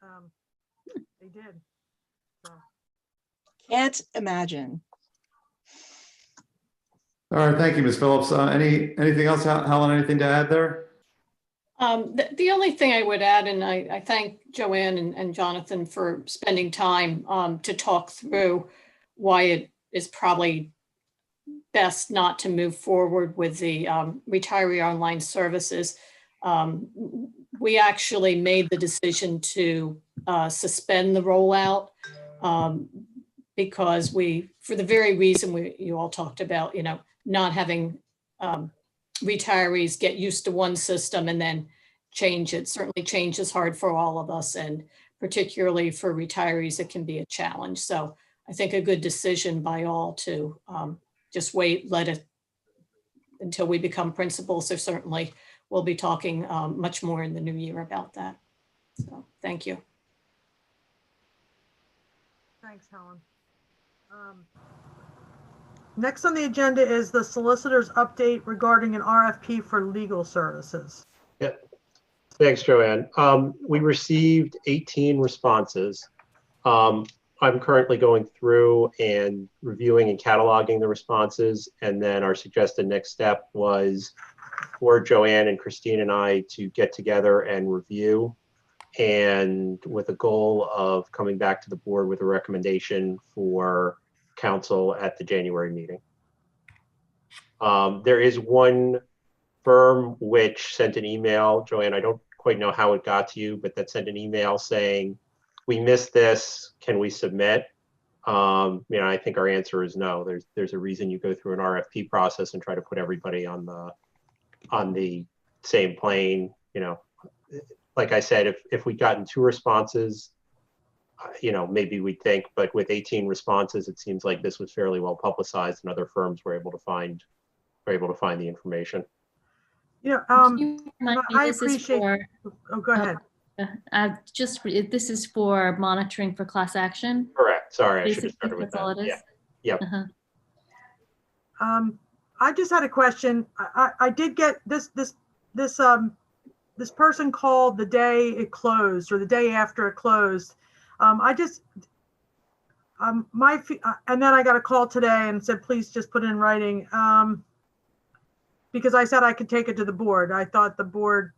they did. So. Can't imagine. All right, thank you, Ms. Phillips. Anything else, Helen, anything to add there? The only thing I would add, and I thank Joanne and Jonathan for spending time to talk through why it is probably best not to move forward with the retiree online services. We actually made the decision to suspend the rollout because for the very reason you all talked about, not having retirees get used to one system and then change it. Certainly change is hard for all of us, and particularly for retirees, it can be a challenge. So I think a good decision by all to just let it until we become principals. So certainly we'll be talking much more in the new year about that. So thank you. Thanks, Helen. Next on the agenda is the solicitor's update regarding an RFP for legal services. Yep. Thanks, Joanne. We received 18 responses. I'm currently going through and reviewing and cataloging the responses. And then our suggested next step was for Joanne and Christine and I to get together and review, and with a goal of coming back to the board with a recommendation for council at the January meeting. There is one firm which sent an email, Joanne, I don't quite know how it got to you, but that sent an email saying, we missed this, can we submit? I think our answer is no. There's a reason you go through an RFP process and try to put everybody on the same plane. Like I said, if we'd gotten 2 responses, maybe we'd think, but with 18 responses, it seems like this was fairly well publicized and other firms were able to find the information. I appreciate. Oh, go ahead. This is for monitoring for class action. Correct. Sorry, I should have Basically, started with that's all that. it is. Yeah. Yep. I just had a question. I did get this person called the day it closed or the day after it closed. And then I got a call today and said, please just put it in writing. Because I said I could take it to the board. I thought the board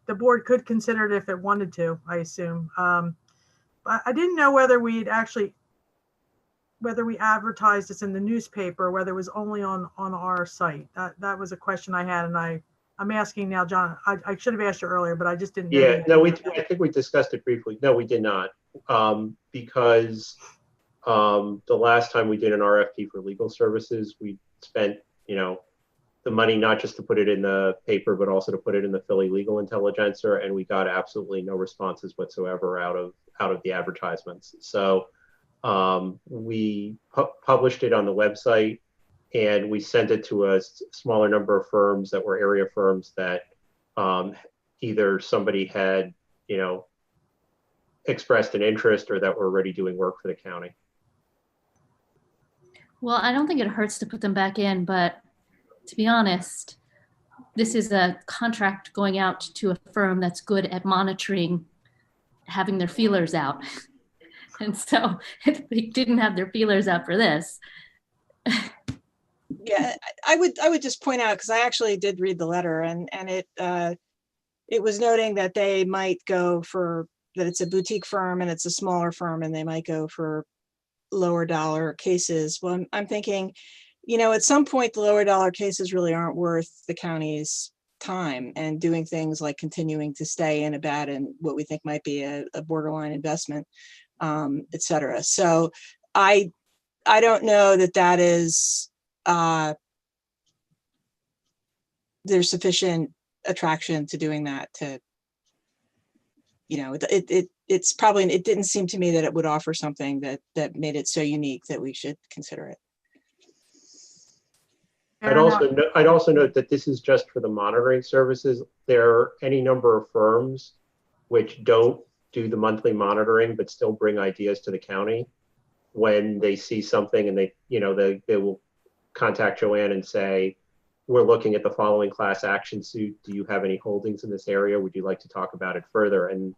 could consider it if it wanted to, I assume. But I didn't know whether we advertised this in the newspaper, whether it was only on our site. That was a question I had, and I'm asking now, John. I should have asked you earlier, but I just didn't know. Yeah, no, I think we discussed it briefly. No, we did not, because the last time we did an RFP for legal services, we spent, the money not just to put it in the paper, but also to put it in the Philly Legal Intelligencer, and we got absolutely no responses whatsoever out of the advertisements. So we published it on the website, and we sent it to a smaller number of firms that were area firms that either somebody had, expressed an interest or that were already doing work for the county. Well, I don't think it hurts to put them back in, but to be honest, this is a contract going out to a firm that's good at monitoring, having their feelers out. And so if they didn't have their feelers out for this. Yeah, I would just point out, because I actually did read the letter, and it was noting that they might go for, that it's a boutique firm and it's a smaller firm and they might go for lower dollar cases. Well, I'm thinking, at some point the lower dollar cases really aren't worth the county's time and doing things like continuing to stay in a bad and what we think might be a borderline investment, et cetera. So I don't know that that is, there's sufficient attraction to doing that to, it's probably, it didn't seem to me that it would offer something that made it so unique that we should consider it. I'd also note that this is just for the monitoring services. There are any number of firms which don't do the monthly monitoring, but still bring ideas to the county when they see something, and they will contact Joanne and say, we're looking at the following class action suit. Do you have any holdings in this area? Would you like to talk about it further? And,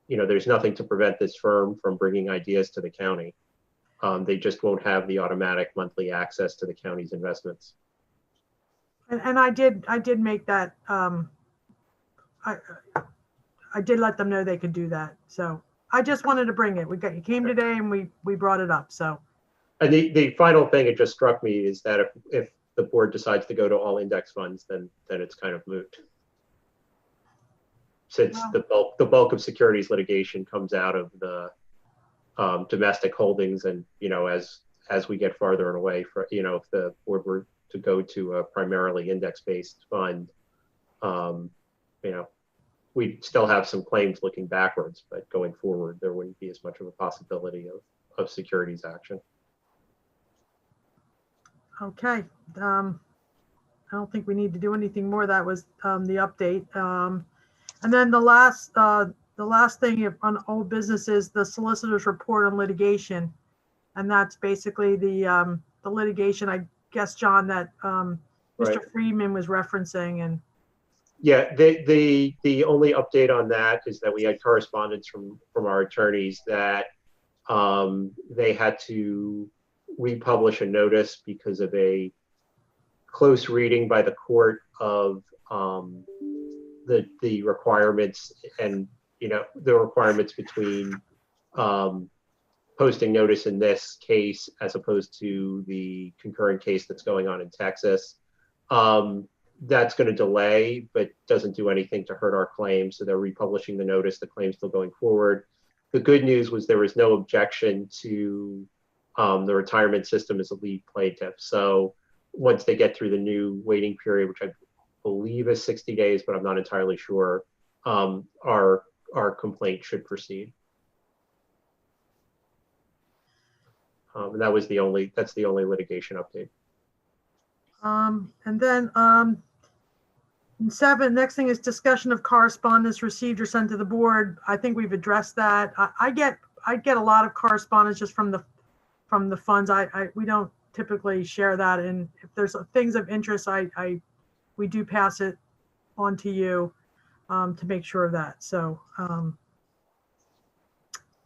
there's nothing to prevent this firm from bringing ideas to the county. They just won't have the automatic monthly access to the county's investments. And I did make that, I did let them know they could do that. So I just wanted to bring it. You came today and we brought it up, so. And the final thing it just struck me is that if the board decides to go to all index funds, then it's kind of moot. Since the bulk of securities litigation comes out of the domestic holdings, and as we get farther away from, if the board were to go to a primarily index-based fund, we'd still have some claims looking backwards, but going forward, there wouldn't be as much of a possibility of securities action. Okay. I don't think we need to do anything more. That was the update. And then the last thing on old business is the solicitor's report on litigation. And that's basically the litigation, I guess, John, that Mr. Right. Friedman was referencing. And yeah, the only update on that is that we had correspondence from our attorneys that they had to republish a notice because of a close reading by the court of the requirements and the requirements between posting notice in this case as opposed to the concurrent case that's going on in Texas. That's going to delay, but doesn't do anything to hurt our claim. So they're republishing the notice, the claim's still going forward. The good news was there was no objection to the retirement system as a lead plaintiff. So once they get through the new waiting period, which I believe is 60 days, but I'm not entirely sure, our complaint should proceed. And that's the only litigation update. and then 7, next thing is discussion of correspondence received or sent to the board. I think we've addressed that. I get a lot of correspondence just from the funds. We don't typically share that, and if there's things of interest, we do pass it on to you to make sure of that. So,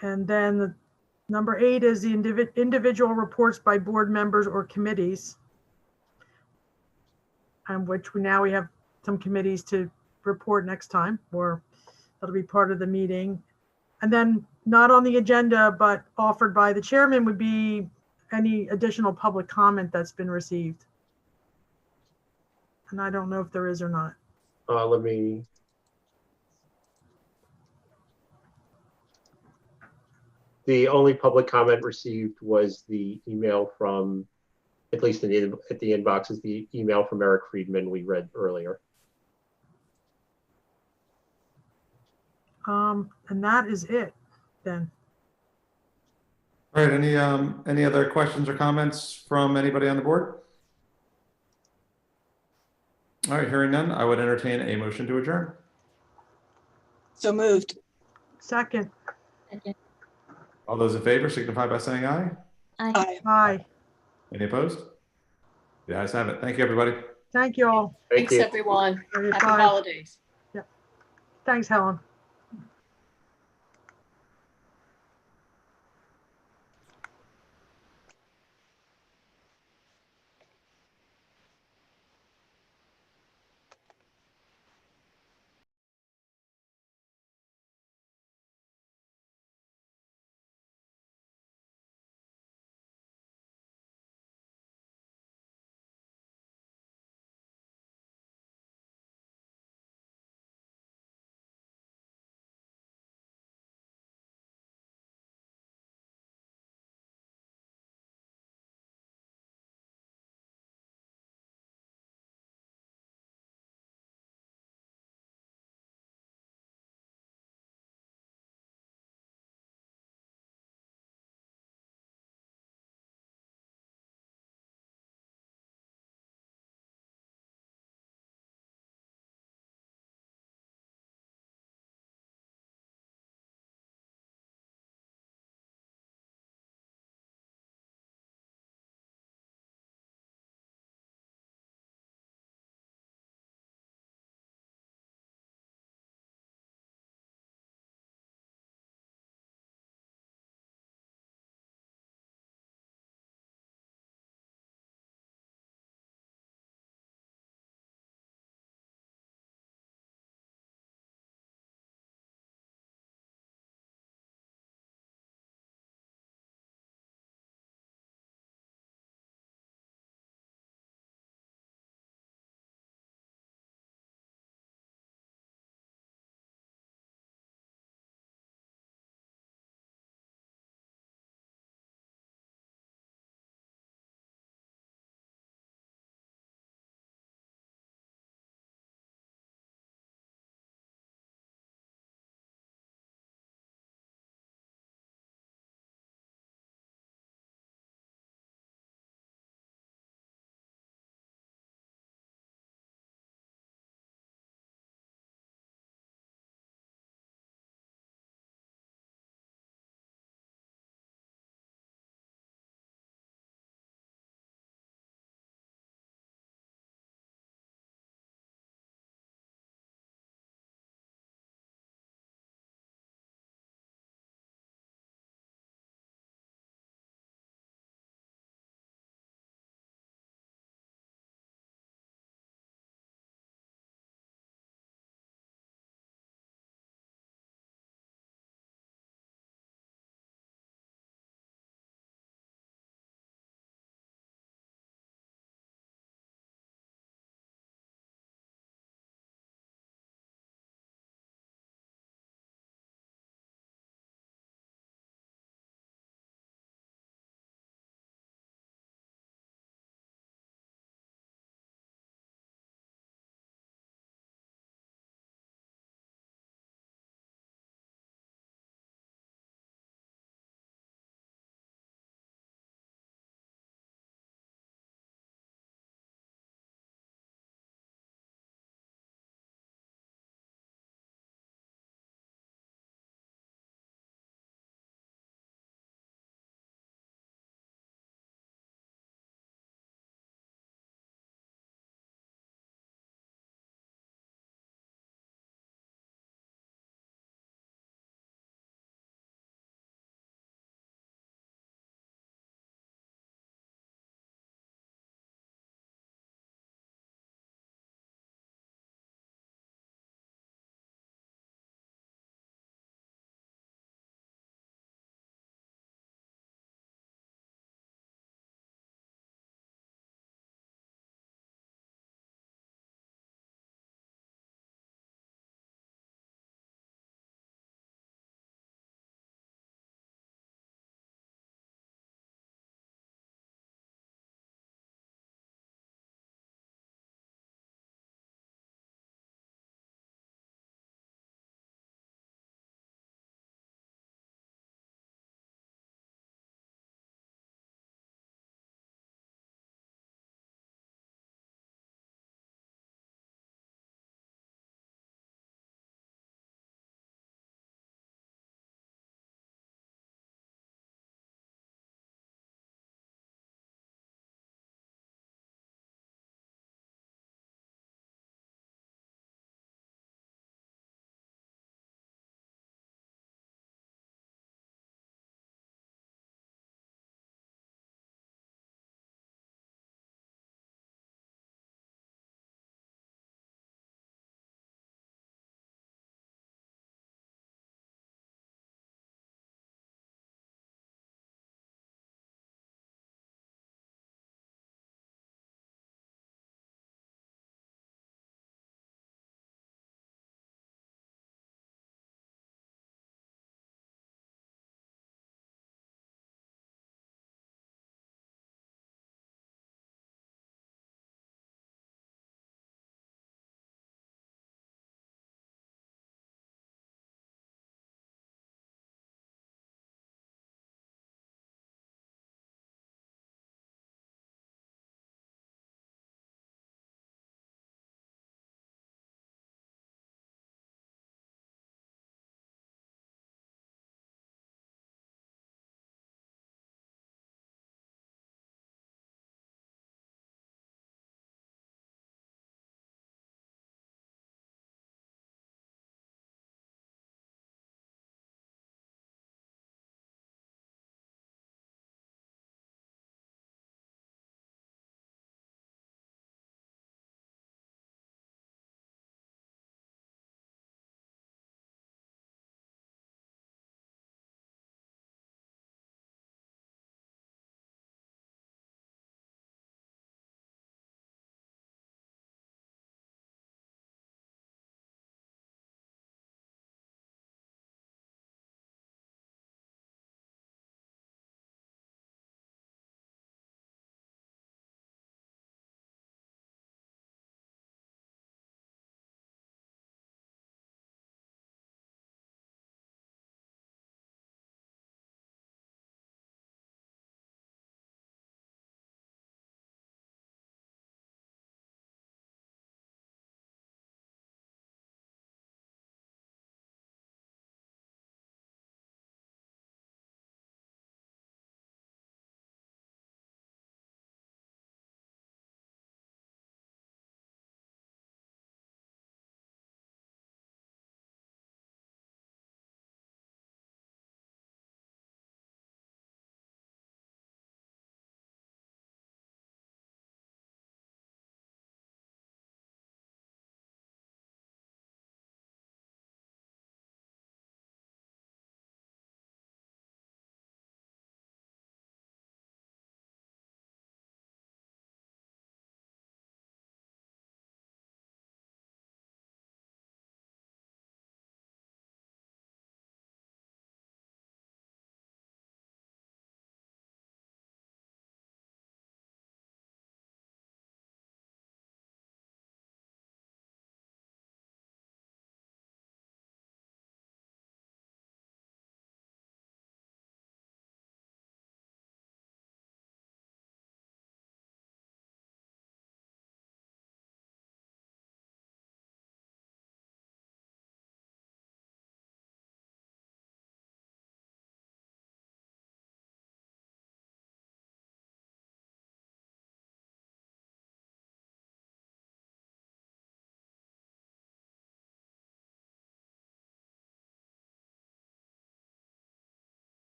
and then number 8 is the individual reports by board members or committees, and which we have some committees to report next time, or that'll be part of the meeting. And then not on the agenda, but offered by the chairman would be any additional public comment that's been received. And I don't know if there is or not. The only public comment received was the email from, at least at the inbox, is the email from Eric Friedman we read earlier. And that is it then. All right, any other questions or comments from anybody on the board? All right, hearing none, I would entertain a motion to adjourn. So moved. Second. All those in favor signify by saying aye. Aye. Aye. Any opposed? The ayes have it. Thank you, everybody. Thank you all. Thank Thanks, you. everyone. Okay, Happy bye. holidays. Thanks, Helen.